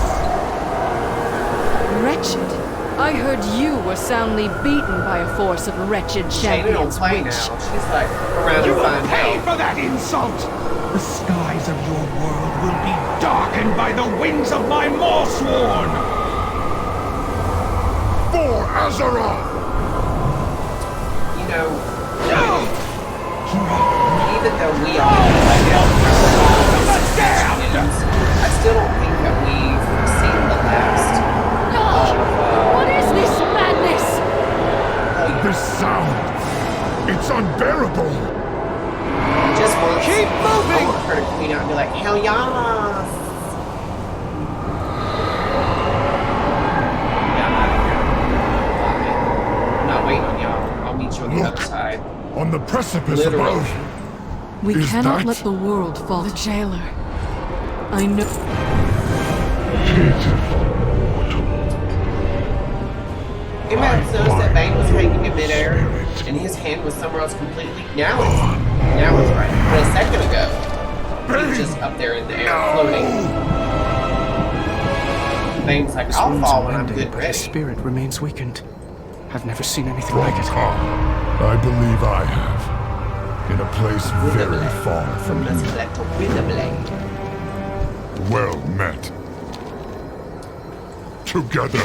Wretched? I heard you were soundly beaten by a force of wretched Shayna don't champions, play witch. now. She's like around You to will find pay out. for that insult. The skies of your world will be darkened by the winds of my Morsworn. For Azeroth! You know, No! even though we all I still don't think that we've seen the last What is this madness? This sound! It's unbearable! just wants Keep moving! I want her to clean out and be like, hell yes! Yeah, I'm out of here. I'm not waiting on y'all. I'll meet you on the Look. other side. On the precipice Literally. above! We Is cannot that- let the world fall. The jailer. I know. Anybody else notice that Bane was hanging in midair and his hand was somewhere else completely? Now it's right. But a second ago, he was just up there in the air floating. Bane's like, His I'll wounds fall are when I'm mending, good but his ready. spirit remains weakened. I've never seen anything From like it. Khan, I believe I have. In a place very far from Let's you. collect with a blade. Well met. Together,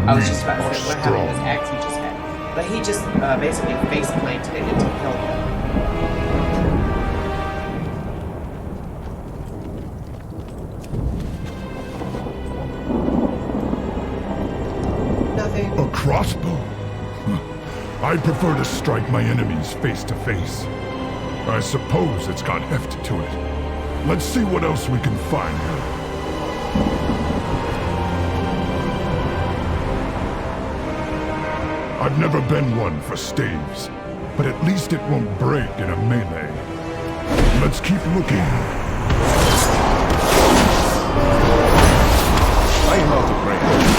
I was we just about are to say, what happened to this strong. axe he just had? But he just basically face planted it to kill them. Nothing. A crossbow? I prefer to strike my enemies face to face. I suppose it's got heft to it. Let's see what else we can find here. I've never been one for staves, but at least it won't break in a melee. Let's keep looking. I am out of range.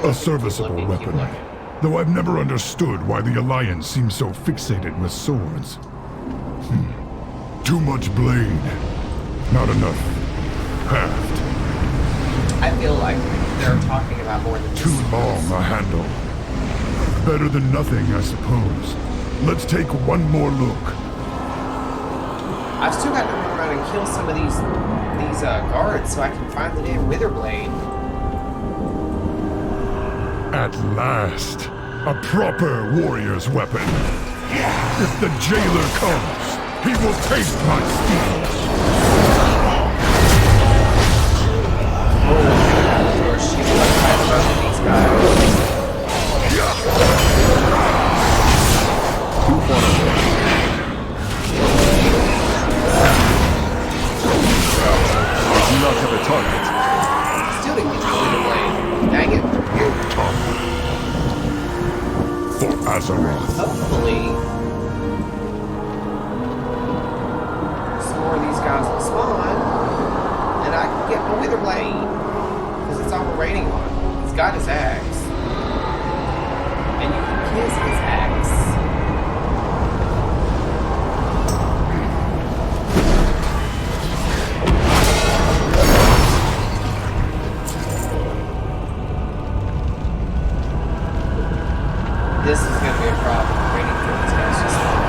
A serviceable weapon, though I've never understood why the Alliance seems so fixated with swords. Too much blade, not enough haft. I feel like they're talking about more than Too long a handle. Better than nothing, I suppose. Let's take one more look. I've still got to run around and kill some of these guards so I can find the damn wither blade. At last, a proper warrior's weapon. If the jailer comes, he will taste my steel. Sure, she was trying to run these guys. Too far away. I do not have a target. Still didn't get the wither blade. Dang it. For Azeroth. Hopefully, some more of these guys will spawn, and I can get my wither blade. Because it's all we're waiting on. He's got his axe. And you can kiss his axe. This is going to be a problem. Waiting for these guys to spawn.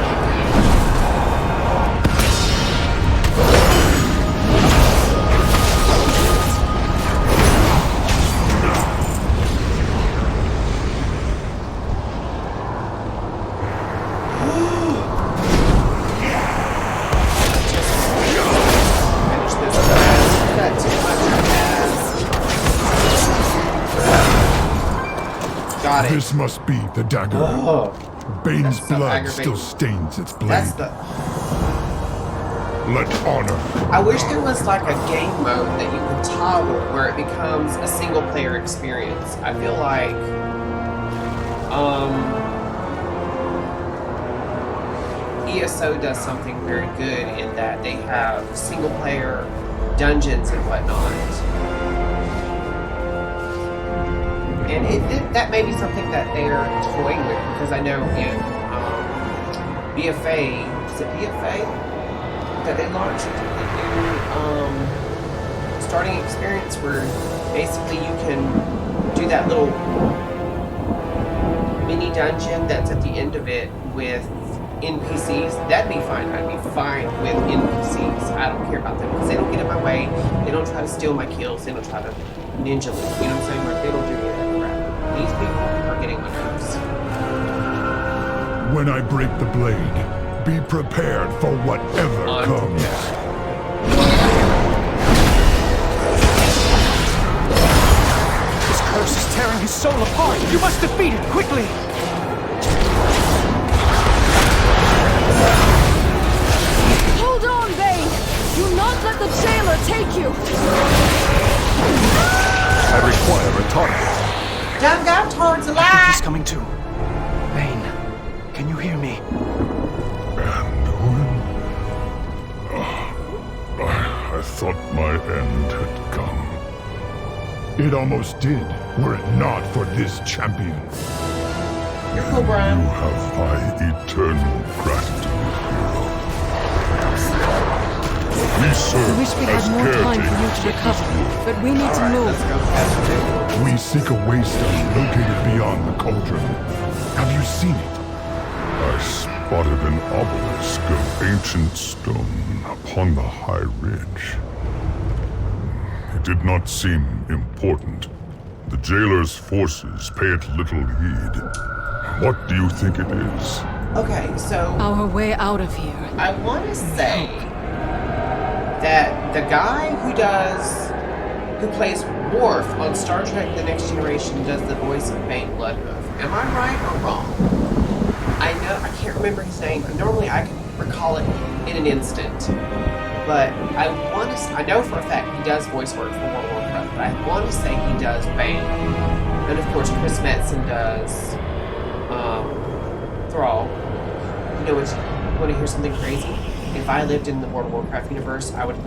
Finish this fast. Got too much gas. Got it. This must be the dagger. Oh, Bane's that's so blood aggravating. still stains its blade. That's the. Let honor. I wish there was like a game mode that you could toggle where it becomes a single player experience. I feel like ESO does something very good in that they have single player dungeons and whatnot. And that may be something that they're toying with, because I know in BFA, is it BFA? That they launched a new starting experience where basically you can do that little mini dungeon that's at the end of it with NPCs. That'd be fine. I'd be fine with NPCs. I don't care about them because they don't get in my way. They don't try to steal my kills. They don't try to ninja loot. You know what I'm saying? Like, they don't do any of that crap. These people are getting my nerves. When I break the blade, be prepared for whatever comes. This curse is tearing his soul apart. You must defeat it quickly. Hold on, Bane! Do not let the jailer take you! I require a target. Dumb got towards I think alive! he's coming too. Bane, can you hear me? I thought my end had come. It almost did, were it not for this champion. You're cool, Brian. You have my eternal gratitude, hero. We serve I wish we had as more time for you to caretakers. recover, but we need to move. We seek a waystone located beyond the cauldron. Have you seen it? I spotted an obelisk of ancient stone upon the high ridge. It did not seem important. The jailer's forces pay it little heed. What do you think it is? Okay, so our way out of here. I want to say that the guy who plays Worf on Star Trek The Next Generation does the voice of Bane Bloodhoof. Am I right or wrong? I can't remember his name. Normally I can recall it in an instant. But I know for a fact he does voice work for World of Warcraft, but I want to say he does Bane. And of course Chris Metzen does Thrall. You know what, you want to hear something crazy? If I lived in the World of Warcraft universe, I would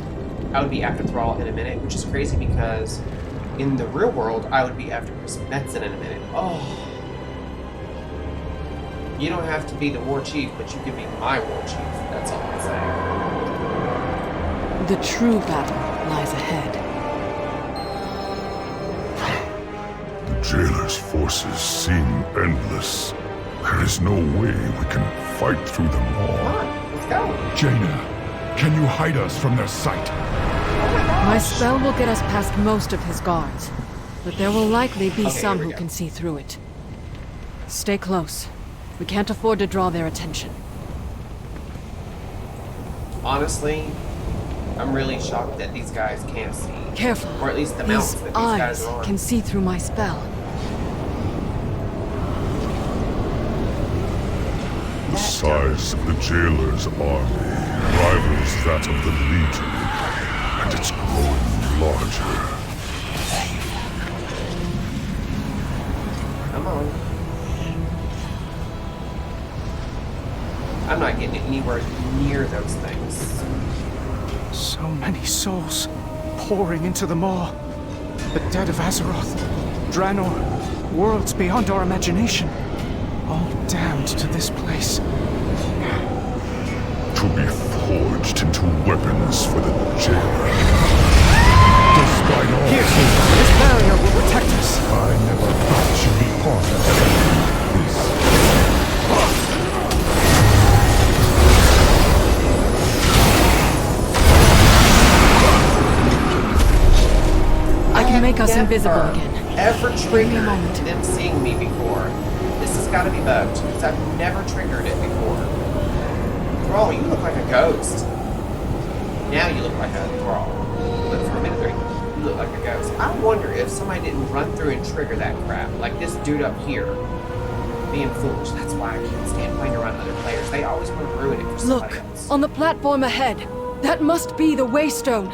be after Thrall in a minute, which is crazy because in the real world, I would be after Chris Metzen in a minute. Oh. You don't have to be the war chief, but you can be my war chief. That's all I'm saying. The true battle lies ahead. The jailer's forces seem endless. There is no way we can fight through them all. Come on, let's go. Jaina, can you hide us from their sight? My spell will get us past most of his guards, but there will likely be some who can see through it. Stay close. We can't afford to draw their attention. Honestly, I'm really shocked that these guys can't see. Careful. Or at least the mounts that these guys eyes are on. can see through my spell. The size of the jailer's army rivals that of the Legion, and it's growing larger. Come on. I'm not getting anywhere near those things. So many souls pouring into the maw. The dead of Azeroth, Draenor, worlds beyond our imagination. All damned to this place. To be forged into weapons for the jailer. Despite all Here, this barrier will protect us. I never thought you'd be part of this. I can make us invisible again. Ever Bring me a triggered moment. them seeing me before. This has got to be bugged, because I've never triggered it before. Thrall, you look like a ghost. Now you look like a Thrall. But for a minute there, you look like a ghost. I wonder if somebody didn't run through and trigger that crap. Like this dude up here. Being foolish. That's why I can't stand playing around other players. They always want to ruin it for somebody Look, else. on the platform ahead. That must be the Waystone.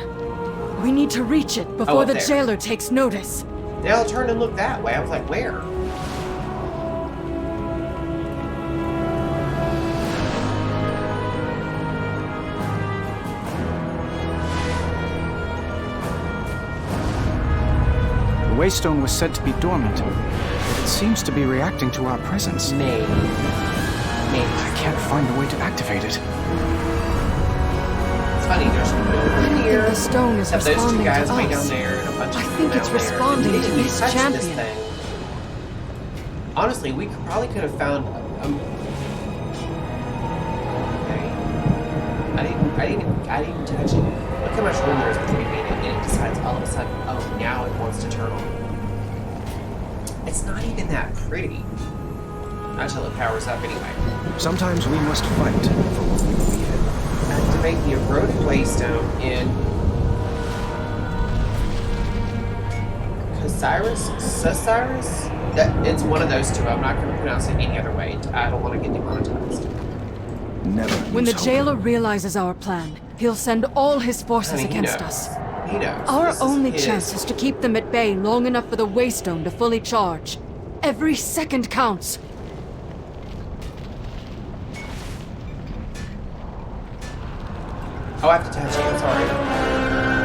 We need to reach it before up the there. jailer takes notice. They all turned and looked that way. I was like, where? The Waystone was said to be dormant. It seems to be reacting to our presence. Maybe. I can't find a way to activate it. It's funny, there's no one here. The stone is Have those two responding to guys way us. down there and a bunch of I people think it's down there. responding We to didn't this touch champion. This thing. Honestly, we probably could have found. Okay. I didn't touch it. Look how much room there is between me and it, and it decides all of a sudden, oh, now it wants to turn on. It's not even that pretty. Until it powers up anyway. Sometimes we must fight for what we believe in. Activate the eroded waystone in Cyrus? It's one of those two. I'm not going to pronounce it any other way. I don't want to get demonetized. Never. When the jailer realizes our plan, he'll send all his forces Honey, he against knows. us. He knows. Our This is only his. chance is to keep them at bay long enough for the Waystone to fully charge. Every second counts. Oh, I have to touch it. Sorry. I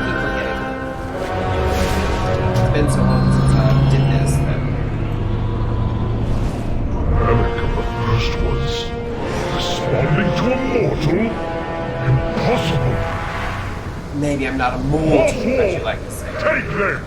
keep forgetting. It's been so long since I did this that... Relic of the first ones. Responding to a mortal? Impossible! Maybe I'm not a mortal, as you like to say. Take them!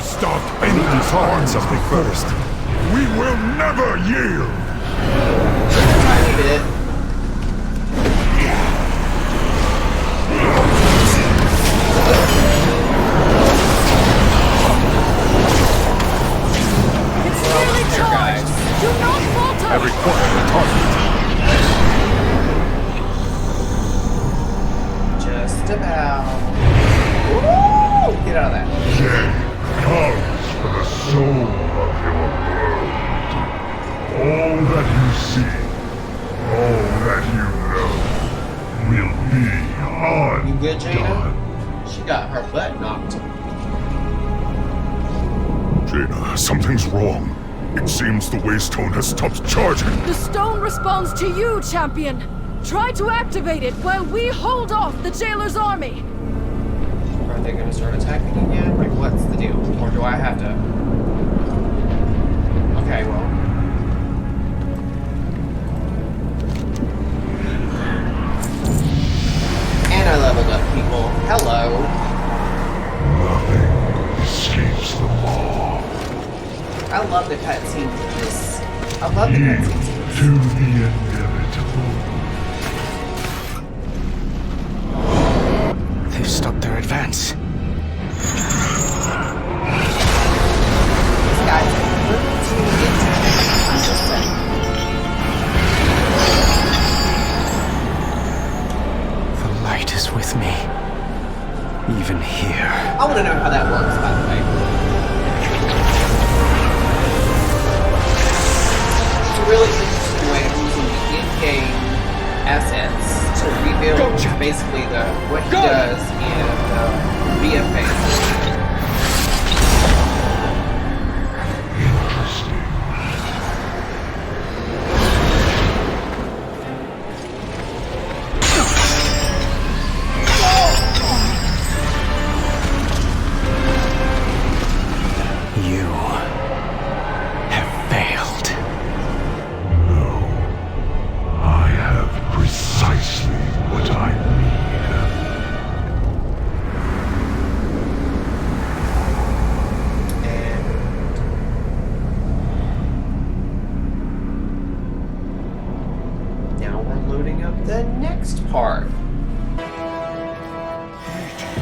stop any target something first. We will never yield! Tiny bit. It's fully charged! Do not falter! I require a target. Just about. Woo! Get out of that. Comes for the soul of your world. All that you see, all that you know, will be undone. You good, Jaina? She got her butt knocked. Jaina, something's wrong. It seems the Waystone has stopped charging. The stone responds to you, champion! Try to activate it while we hold off the jailer's army! Are they gonna start attacking again? Like, what's the deal? Or do I have to... Okay, well... And I leveled up, people. Hello. Nothing escapes the law. I love the cutscenes in this. I love the cutscenes in this. To the inevitable. They've stopped their advance. These guys are little too into I'm just saying. The light is with me. Even here. I want to know how that works, by the way. It's a really interesting way of using the in-game assets to rebuild basically what he does in VFA. You have failed. No. I have precisely what I need. And now we're loading up the next part.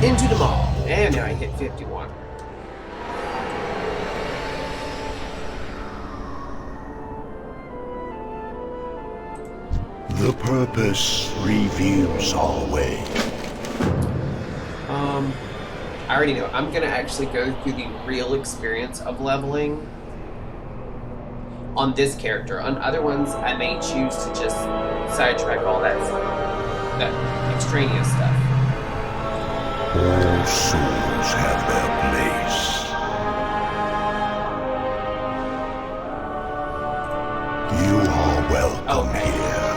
Into the mall. And now I hit 51. The purpose reveals our way. I already know. I'm gonna actually go through the real experience of leveling on this character. On other ones, I may choose to just sidetrack all that extraneous stuff. All souls have their place. You are welcome here.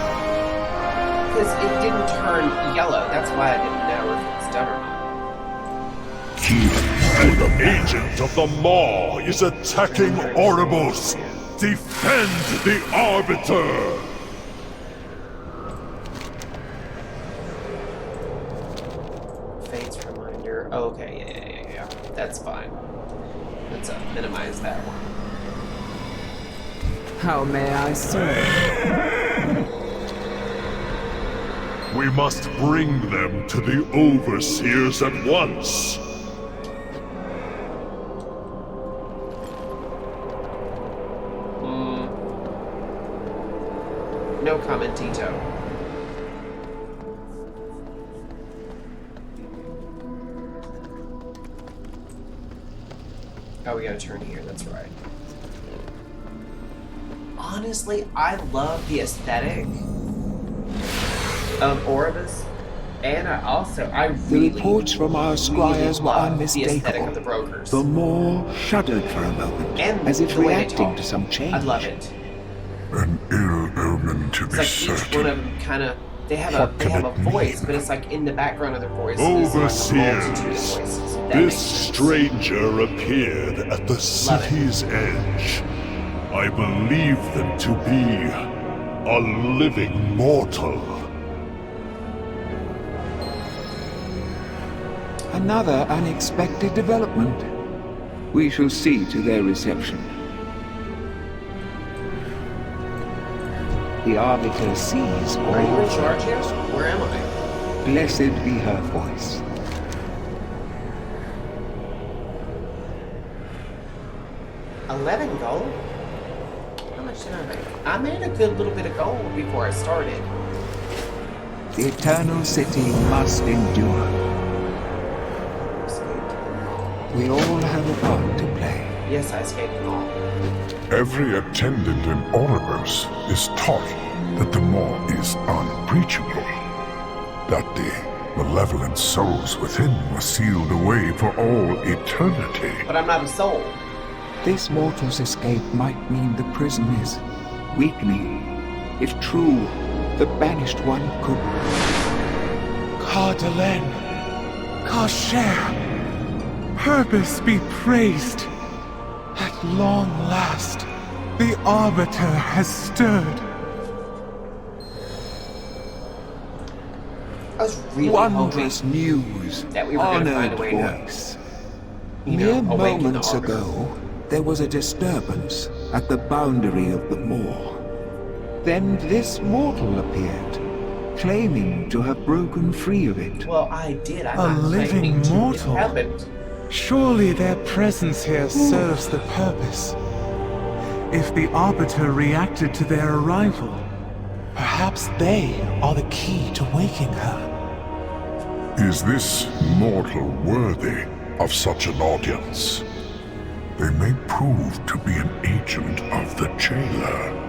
Because it didn't turn yellow. That's why I didn't know if it's done or not. An agent of the Maw is attacking Oribos. Defend the Arbiter! Fate's reminder. Oh, okay, yeah. That's fine. Let's minimize that one. How may I serve? We must bring them to the Overseers at once. No commentito. Oh, we gotta turn here, that's right. Honestly, I love the aesthetic of Oribos, and I really, the reports from our squires were love the aesthetic unmistakable. of the brokers. The Maw shuddered for a moment, And as if the way they reacting talk. to some change. I love it. An ill omen to be It's like each one of them kind of they have a voice, but it's like in the background of their voice. Overseers, this stranger appeared at the city's edge. I believe them to be a living mortal. Another unexpected development. We shall see to their reception. The Arbiter sees all. Are you in charge here? Where am I? Blessed be her voice. $11 gold? How much did I make? I made a good little bit of gold before I started. The Eternal City must endure. We all have a part to play. Yes, I escaped them all. Every attendant in Oribos is taught that the maw is unbreachable, that the malevolent souls within were sealed away for all eternity. But I'm not a soul. This mortal's escape might mean the prison is weakening. If true, the banished one could... Cardelen, Kasher, purpose be praised. At long last, the Arbiter has stirred. I was really Wondrous news, that we were going to find a honored way voice. to, Mere awaken the moments Arbiter. ago, there was a disturbance at the boundary of the moor. Then this mortal appeared, claiming to have broken free of it. Well, I did. I'm A not living claiming to. It mortal? happened. Surely their presence here serves the purpose. If the Arbiter reacted to their arrival, perhaps they are the key to waking her. Is this mortal worthy of such an audience? They may prove to be an agent of the jailer.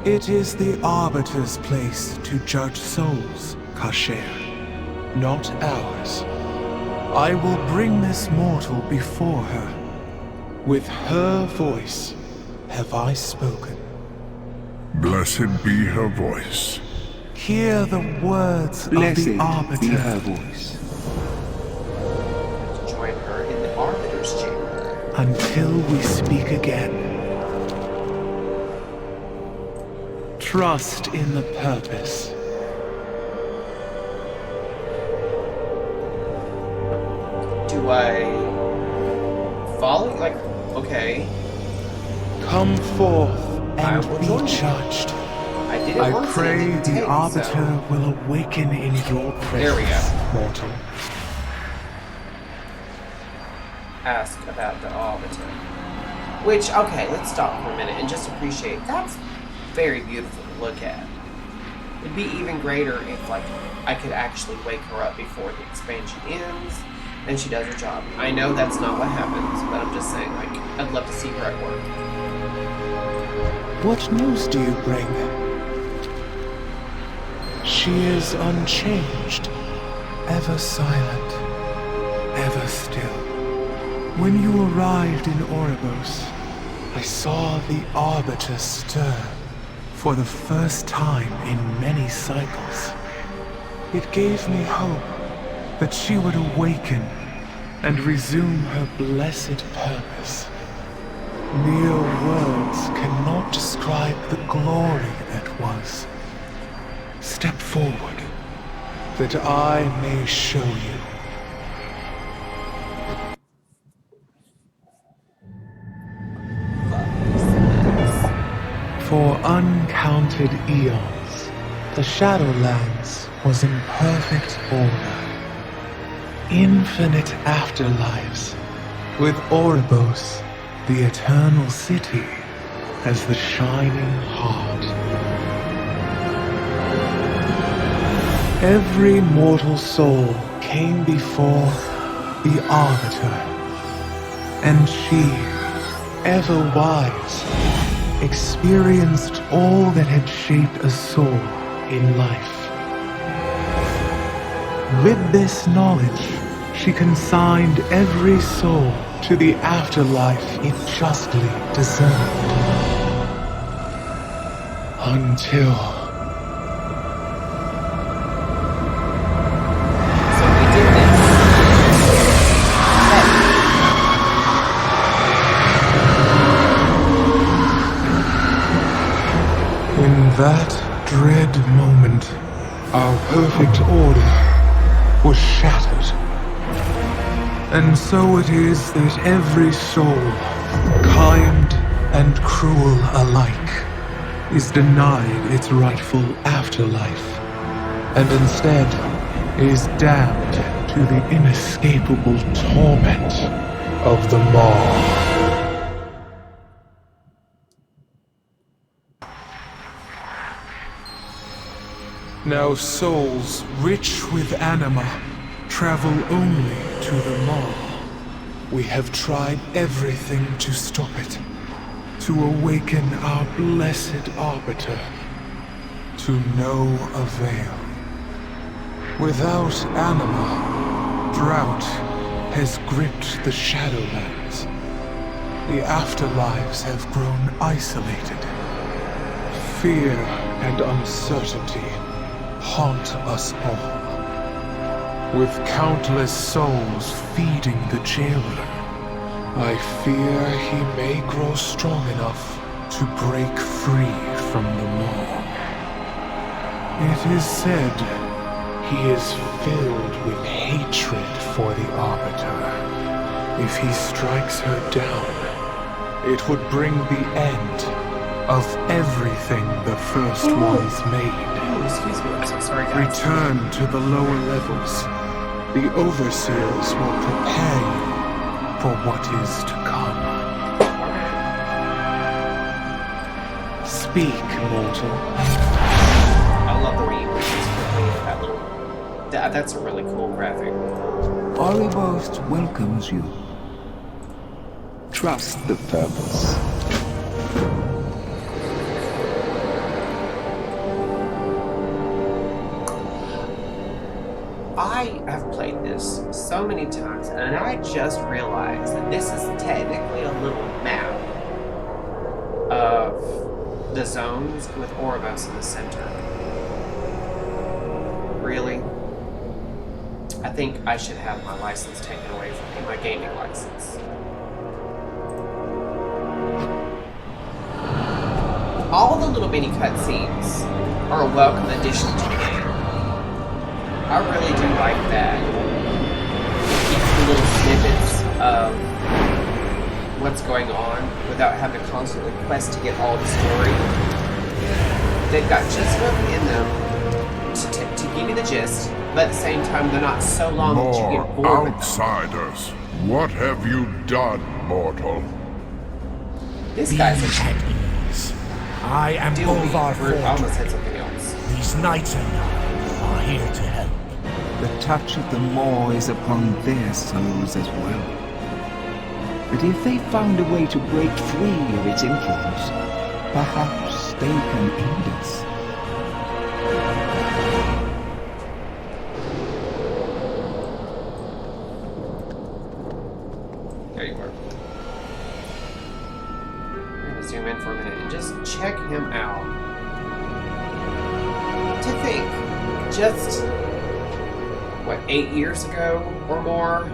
It is the Arbiter's place to judge souls, Kasher, not ours. I will bring this mortal before her. With her voice have I spoken. Blessed be her voice. Hear the words Blessed of the Arbiter. be her voice. Join her in the Arbiter's chamber. Until we speak again. Trust in the purpose. Do I follow? Like, okay. Come forth I and will be join you. judged. I did it I once and it pray didn't the take, Arbiter so- will awaken in your presence, There we go. mortal. Ask about the Arbiter. Which, okay, let's stop for a minute and just appreciate. That's very beautiful to look at. It'd be even greater if, like, I could actually wake her up before the expansion ends and she does her job. I know that's not what happens, but I'm just saying, like, I'd love to see her at work. What news do you bring? She is unchanged, ever silent, ever still. When you arrived in Oribos, I saw the Arbiter stir for the first time in many cycles. It gave me hope that she would awaken and resume her blessed purpose. Mere words cannot describe the glory that was. Step forward, that I may show you. For uncounted eons, the Shadowlands was in perfect order. Infinite afterlives, with Oribos, the Eternal City, as the shining heart. Every mortal soul came before the Arbiter, and she, ever wise, experienced all that had shaped a soul in life. With this knowledge, she consigned every soul to the afterlife it justly deserved. Until... In that dread moment, our perfect order was shattered. And so it is that every soul, kind and cruel alike, is denied its rightful afterlife, and instead is damned to the inescapable torment of the Maw. Now souls rich with anima travel only to the Maw. We have tried everything to stop it, to awaken our blessed Arbiter, to no avail. Without anima, drought has gripped the Shadowlands. The afterlives have grown isolated. Fear and uncertainty haunt us all. With countless souls feeding the jailer, I fear he may grow strong enough to break free from the Maw. It is said he is filled with hatred for the Arbiter. If he strikes her down, it would bring the end of everything the First Ones made. Oh, excuse me, I'm so sorry, guys. Return to the lower levels. The Overseers will prepare you for what is to come. Speak, mortal. I love the way you that little. That's a really cool graphic. Oribos welcomes you. Trust the purpose. I have played this so many times, and I just realized that this is technically a little map of the zones with Oribos in the center. Really? I think I should have my license taken away from me, my gaming license. All the little mini cutscenes are a welcome addition to the game. I really do like that. It keeps the little snippets of what's going on without having to constantly quest to get all the story. They've got just enough in them to give you the gist, but at the same time they're not so long that you get bored with them. Outsiders, what have you done, mortal? This guy's a at ease. I am Bolvar I almost said something else. These knights and I are here to help. The touch of the Maw is upon their souls as well. But if they found a way to break free of its influence, perhaps they can aid us. There you are. I'm gonna zoom in for a minute and just check him out. To think, just 8 years ago or more,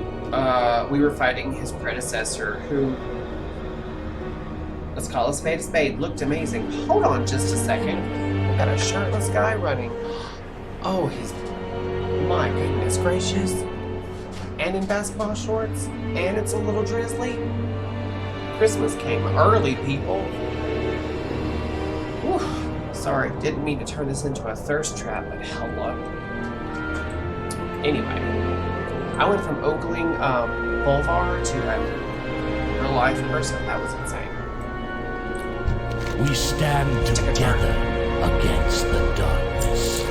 we were fighting his predecessor who, let's call a spade, looked amazing. Hold on just a second. We've got a shirtless guy running. Oh, he's, my goodness gracious. And in basketball shorts, and it's a little drizzly. Christmas came early, people. Whew. Sorry, didn't mean to turn this into a thirst trap, but hello. Anyway, I went from ogling Bolvar to a real-life person. That was insane. We stand together against the darkness.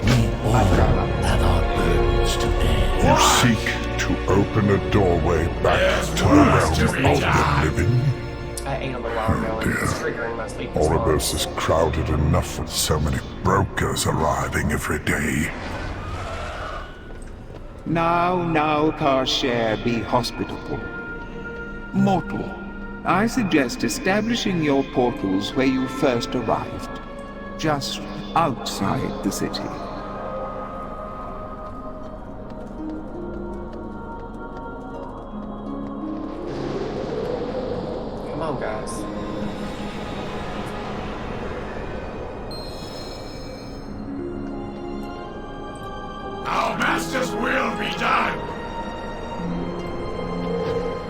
We all have our burdens to bear. You seek to open a doorway back to the realm of the living? I ate a little while ago and it's triggering my sleep response. Oribos is crowded enough with so many brokers arriving every day. Now, Karshare, be hospitable. Mortal, I suggest establishing your portals where you first arrived, just outside the city. on, guys. Our master's will be done!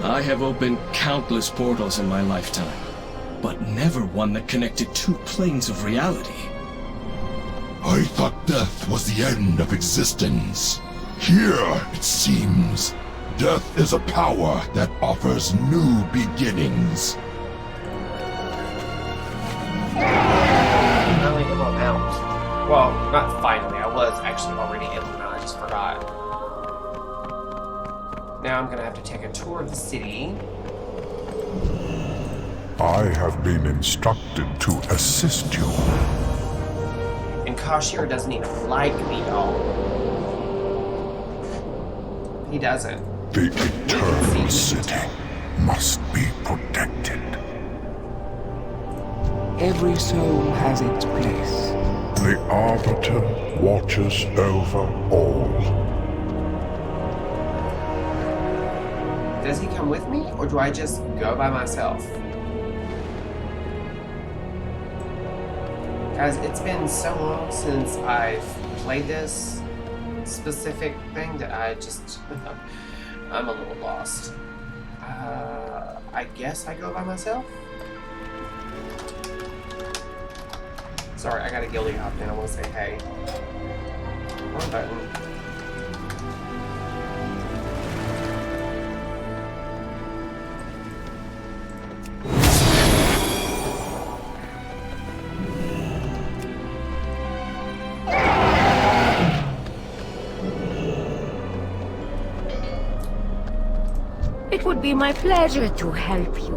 I have opened countless portals in my lifetime, but never one that connected two planes of reality. I thought death was the end of existence. Here, it seems, death is a power that offers new beginnings. Finally able to mount. Well, not finally. I was actually already able to mount. I just forgot. Now I'm gonna have to take a tour of the city. I have been instructed to assist you. And Kashir doesn't even like me at all. He doesn't. The Eternal City must be protected. Every soul has its place. The Arbiter watches over all. Does he come with me, or do I just go by myself? Guys, it's been so long since I've played this specific thing that I just... I'm a little lost. I guess I go by myself? Sorry, I got a guilty hop in. I want to say hey. Wrong button. It would be my pleasure to help you.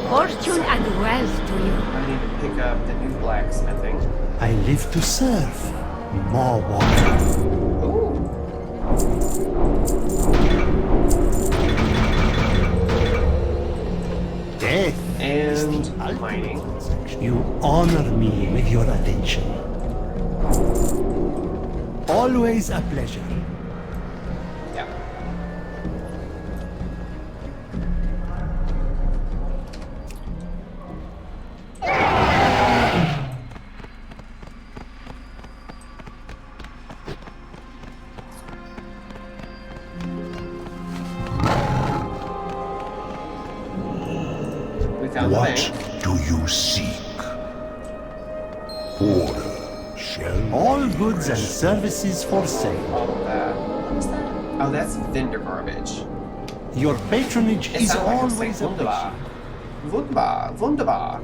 Fortune and wealth to you. I need to pick up the new blacksmithing. I live to serve. More water. Death and mining. You honor me with your attention. Always a pleasure. What do you seek? Order, shall all goods and services for sale. All of that. What is that? Oh, that's vendor garbage. Your patronage It is sounded like it was always saying wunderbar. Wunderbar. Wunderbar.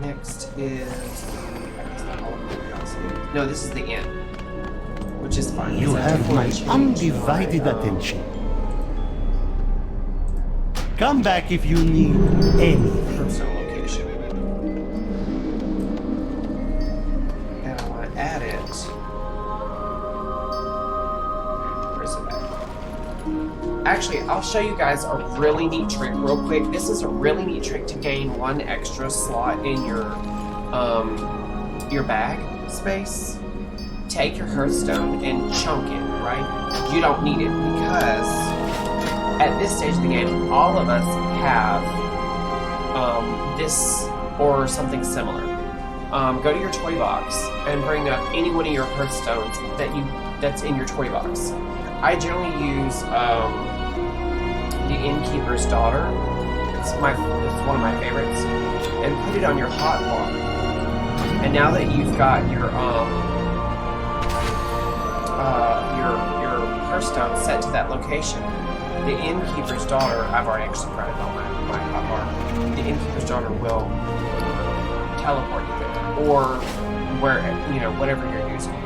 Next is... No, this is the inn. Which is fine. You have my undivided attention. Come back if you need anything. Personal location. And I want to add it. Where is it at? Actually, I'll show you guys a really neat trick real quick. This is a really neat trick to gain one extra slot in your bag space. Take your Hearthstone and chunk it, right? You don't need it because at this stage of the game, all of us have this or something similar. Go to your toy box and bring up any one of your Hearthstones that's in your toy box. I generally use the Innkeeper's Daughter. It's one of my favorites, and put it on your hotbar. And now that you've got your Hearthstone set to that location, the Innkeeper's Daughter, I've already actually brought it on my hotbar, the Innkeeper's Daughter will teleport you there, or where, whatever you're using.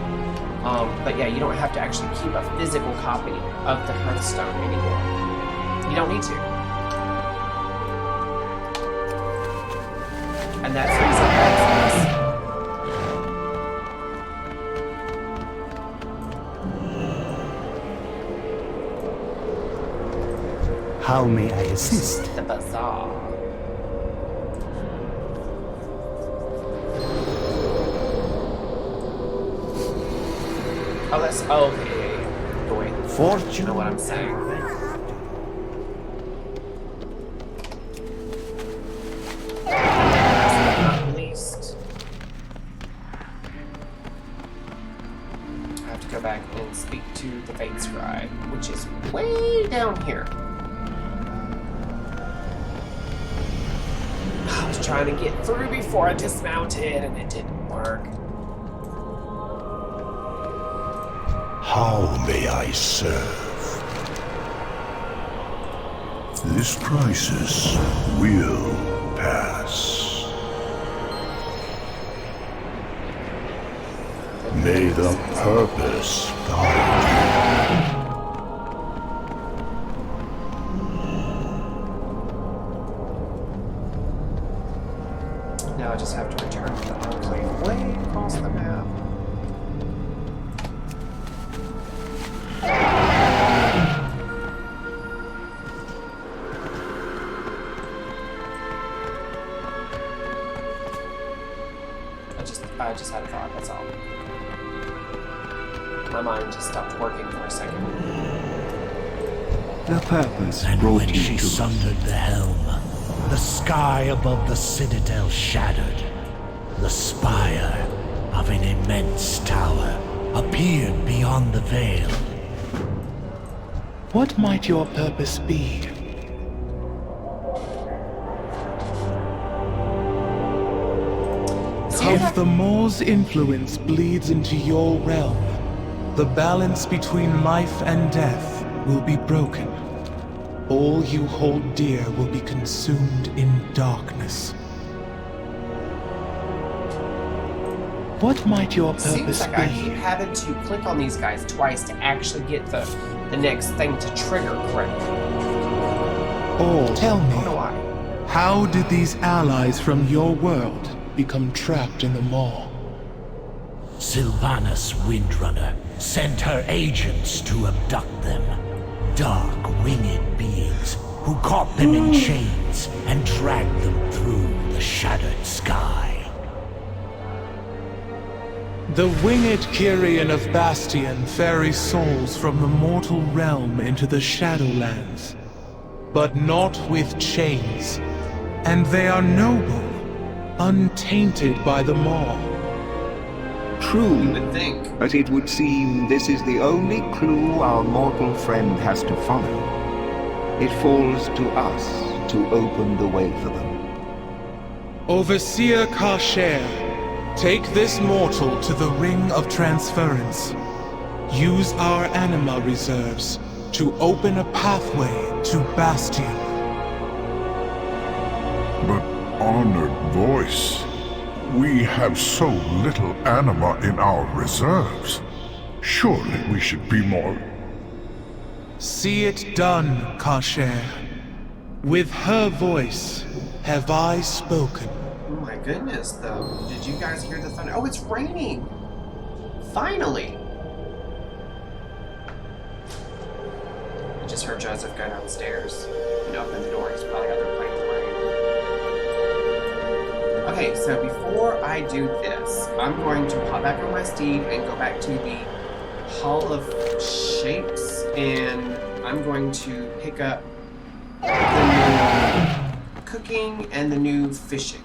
But yeah, you don't have to actually keep a physical copy of the Hearthstone anymore. You don't need to. And that frees up access. How may I assist? The bazaar. Oh, that's okay. Go wait. Fortune. You know what I'm saying. Last but not least, I have to go back and speak to the Fate Scribe, which is way down here. I was trying to get through before I dismounted, and it didn't work. How may I serve? This crisis will pass. May the purpose guide you. Now I just have to return to the enclave way across the map. I just had a thought, that's all. My mind just stopped working for a second. The purpose And brought when you she to us. sundered the helm, the sky above the citadel shattered. The spire of an immense tower appeared beyond the veil. What might your purpose be? If the Moor's influence bleeds into your realm, the balance between life and death will be broken. All you hold dear will be consumed in darkness. What might your purpose Seems like be? I keep having to click on these guys twice to actually get the next thing to trigger correctly. Or tell me, I don't know why. how did these allies from your world become trapped in the Maw? Sylvanas Windrunner sent her agents to abduct them. Dark, winged beings who caught them in chains and dragged them through the shattered sky. The winged Kyrian of Bastion ferry souls from the mortal realm into the Shadowlands, but not with chains. And they are noble, untainted by the Maw. True, think. but it would seem this is the only clue our mortal friend has to follow. It falls to us to open the way for them. Overseer Kasher, take this mortal to the Ring of Transference. Use our anima reserves to open a pathway to Bastion. But, honored voice, we have so little anima in our reserves. Surely we should be more... See it done, Kasher. With her voice have I spoken. Oh my goodness, though. Did you guys hear the thunder? Oh, it's raining! Finally! I just heard Joseph go downstairs and open the door. He's probably out there playing the rain. Okay, so before I do this, I'm going to hop back on my steed and go back to the Hall of Shapes, and I'm going to pick up the new cooking and the new fishing.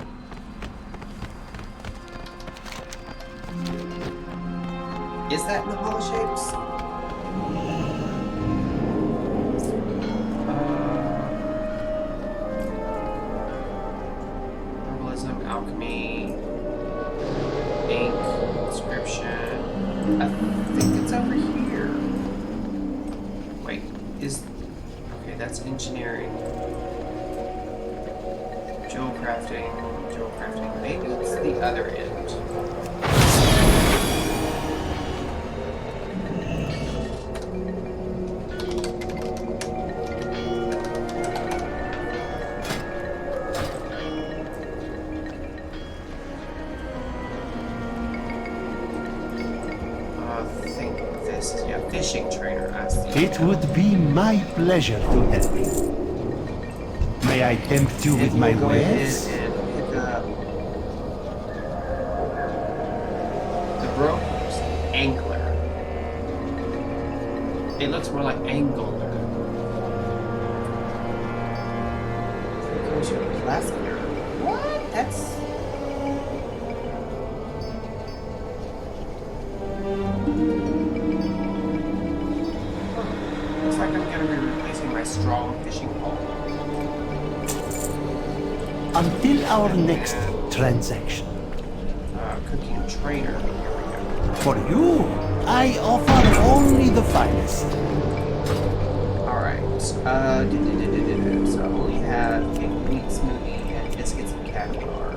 Is that in the Hall of Shapes? Herbalism, alchemy, ink, inscription. I think it's over here. Wait, okay, that's engineering. Jewel crafting. Maybe it's the other end. Fishing trainer, I see. It would be my pleasure to help you. May I tempt you with my go ahead wares? and pick up the broker's angler. It looks more like angled. Plaster. What? That's... Looks like I'm going to be replacing my strong fishing pole. Until our next transaction. Cooking trainer. Here we go. For you, I offer only the finest. Alright. So I only have a wheat smoothie and biscuits and caviar.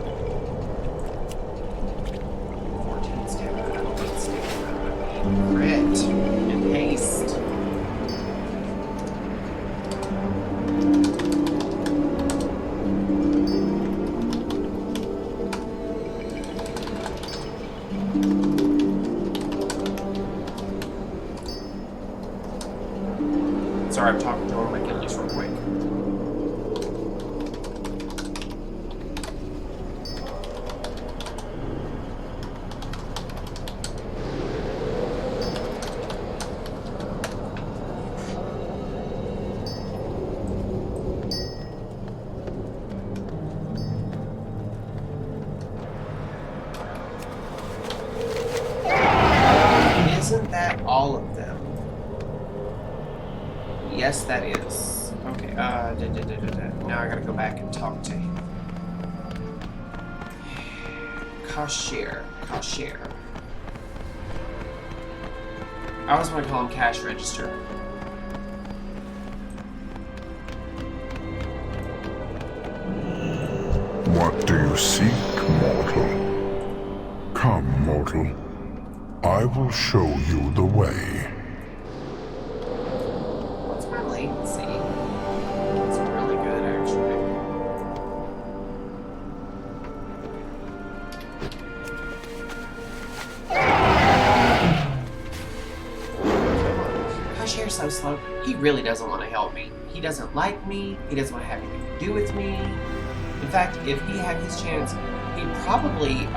14 stamina. I don't need stamina. Grit and haste. Sorry, I'm talking to one of my guildies real quick. Isn't that all of them? Yes, that is. Okay, now I gotta go back and talk to him. Cashier. I always want to call him cash register. What do you seek, mortal? Come, mortal. I will show you the way. What's my latency? It's really good, actually. Cashier's so slow. He really doesn't want to help me. He doesn't like me. He doesn't want to have anything to do with me. In fact, if he had his chance, he'd probably,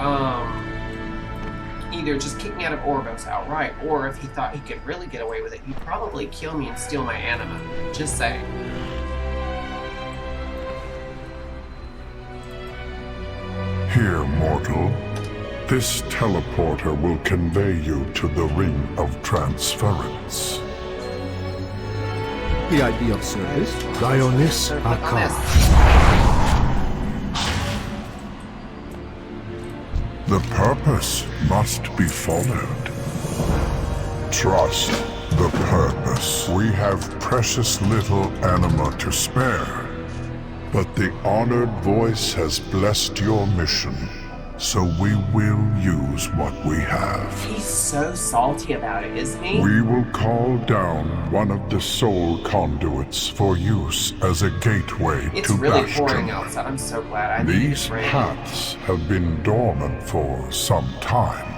either just kick me out of Orvos outright, or if he thought he could really get away with it, he'd probably kill me and steal my anima. Just saying. Here, mortal. This teleporter will convey you to the Ring of Transference. The idea of service, Dionys Akar. The purpose must be followed. Trust the purpose. We have precious little anima to spare, but the honored voice has blessed your mission, so we will use what we have. He's so salty about it, isn't he? We will call down one of the soul conduits for use as a gateway It's to really Bastion. pouring outside. I'm so glad I need These it rain. paths have been dormant for some time.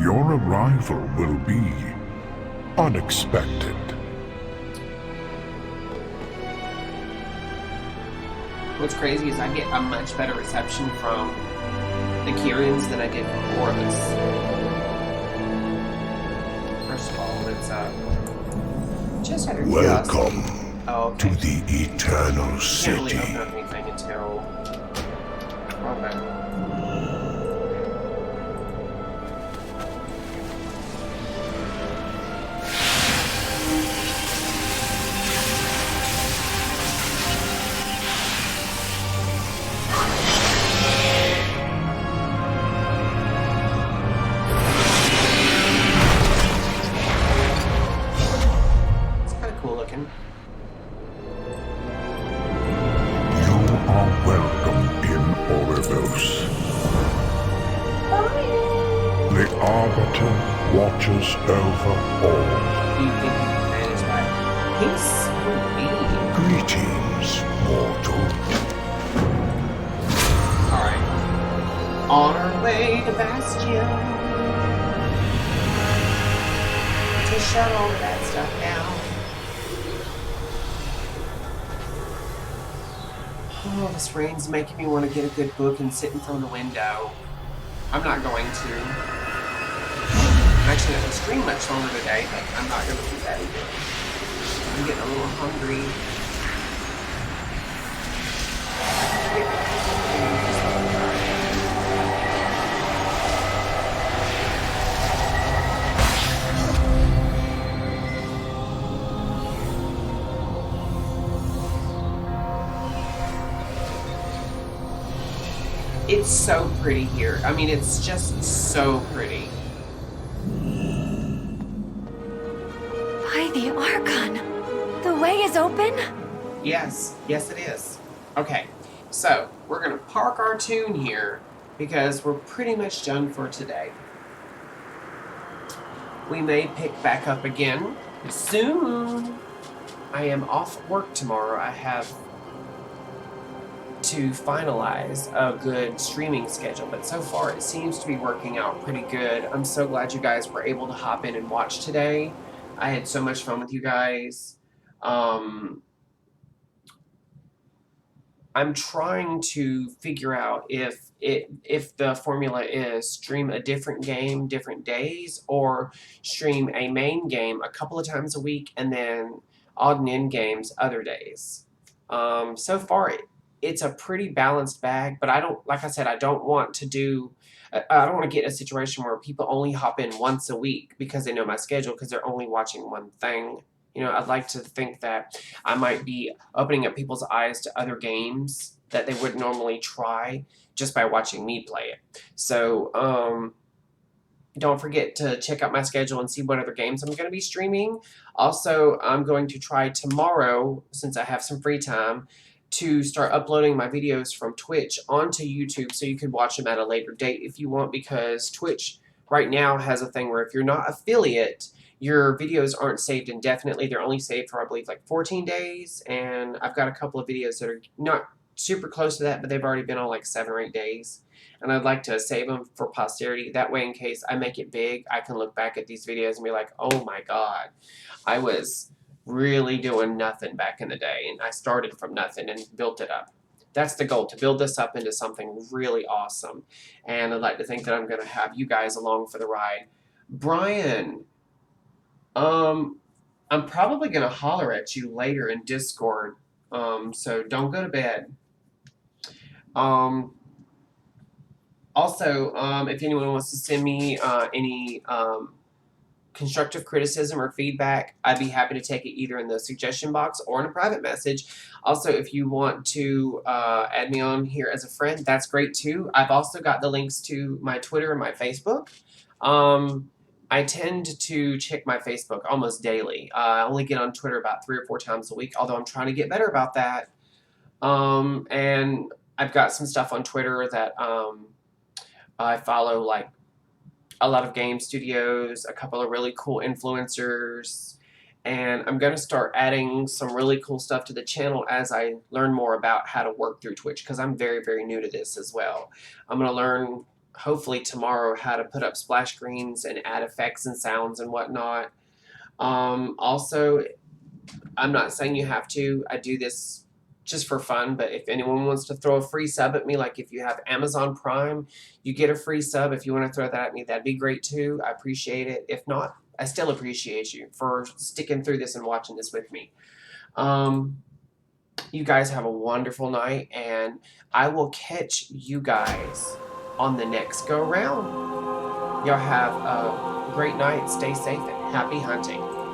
Your arrival will be unexpected. What's crazy is I get a much better reception from the Kyrians than I did from Orvis. First of all, it's just out of curiosity. Welcome okay. to the Eternal Can't City. really open up anything until... Okay. Watches over all. Do you think you can manage that? He's so mean. Greetings, mortal. Alright. On our way to Bastion. To shut all of that stuff down. Oh, this rain's making me want to get a good book and sit in front of the window. I'm not going to. I actually not going to stream much longer today, but I'm not going to do that either. I'm getting a little hungry. It's so pretty here. I mean, it's just so pretty. By the Archon, the way is open? Yes, yes it is. Okay, so we're gonna park our tune here because we're pretty much done for today. We may pick back up again soon. I am off work tomorrow. I have to finalize a good streaming schedule, but so far it seems to be working out pretty good. I'm so glad you guys were able to hop in and watch today. I had so much fun with you guys. I'm trying to figure out if the formula is stream a different game different days, or stream a main game a couple of times a week and then odd and end games other days. So far it's a pretty balanced bag, but I don't, like I said, I don't want to get in a situation where people only hop in once a week because they know my schedule because they're only watching one thing. You know, I'd like to think that I might be opening up people's eyes to other games that they would normally try just by watching me play it. So, don't forget to check out my schedule and see what other games I'm going to be streaming. Also, I'm going to try tomorrow, since I have some free time, to start uploading my videos from Twitch onto YouTube so you can watch them at a later date if you want, because Twitch right now has a thing where if you're not affiliate, your videos aren't saved indefinitely. They're only saved for, I believe, like 14 days, and I've got a couple of videos that are not super close to that, but they've already been on like 7 or 8 days, and I'd like to save them for posterity. That way, in case I make it big, I can look back at these videos and be like, oh my god, I was really doing nothing back in the day, and I started from nothing and built it up. That's the goal, to build this up into something really awesome, and I'd like to think that I'm going to have you guys along for the ride. Brian, I'm probably going to holler at you later in Discord, so don't go to bed. Also, if anyone wants to send me any constructive criticism or feedback, I'd be happy to take it either in the suggestion box or in a private message. Also, if you want to add me on here as a friend, that's great too. I've also got the links to my Twitter and my Facebook. I tend to check my Facebook almost daily. I only get on Twitter about 3 or 4 times a week, although I'm trying to get better about that. And I've got some stuff on Twitter that I follow, like a lot of game studios, a couple of really cool influencers, and I'm going to start adding some really cool stuff to the channel as I learn more about how to work through Twitch, because I'm very, very new to this as well. I'm going to learn, hopefully tomorrow, how to put up splash screens and add effects and sounds and whatnot. Also, I'm not saying you have to. I do this just for fun, but if anyone wants to throw a free sub at me, like if you have Amazon Prime, you get a free sub. If you want to throw that at me, that'd be great too. I appreciate it. If not, I still appreciate you for sticking through this and watching this with me. You guys have a wonderful night, and I will catch you guys on the next go round. Y'all have a great night. Stay safe and happy hunting.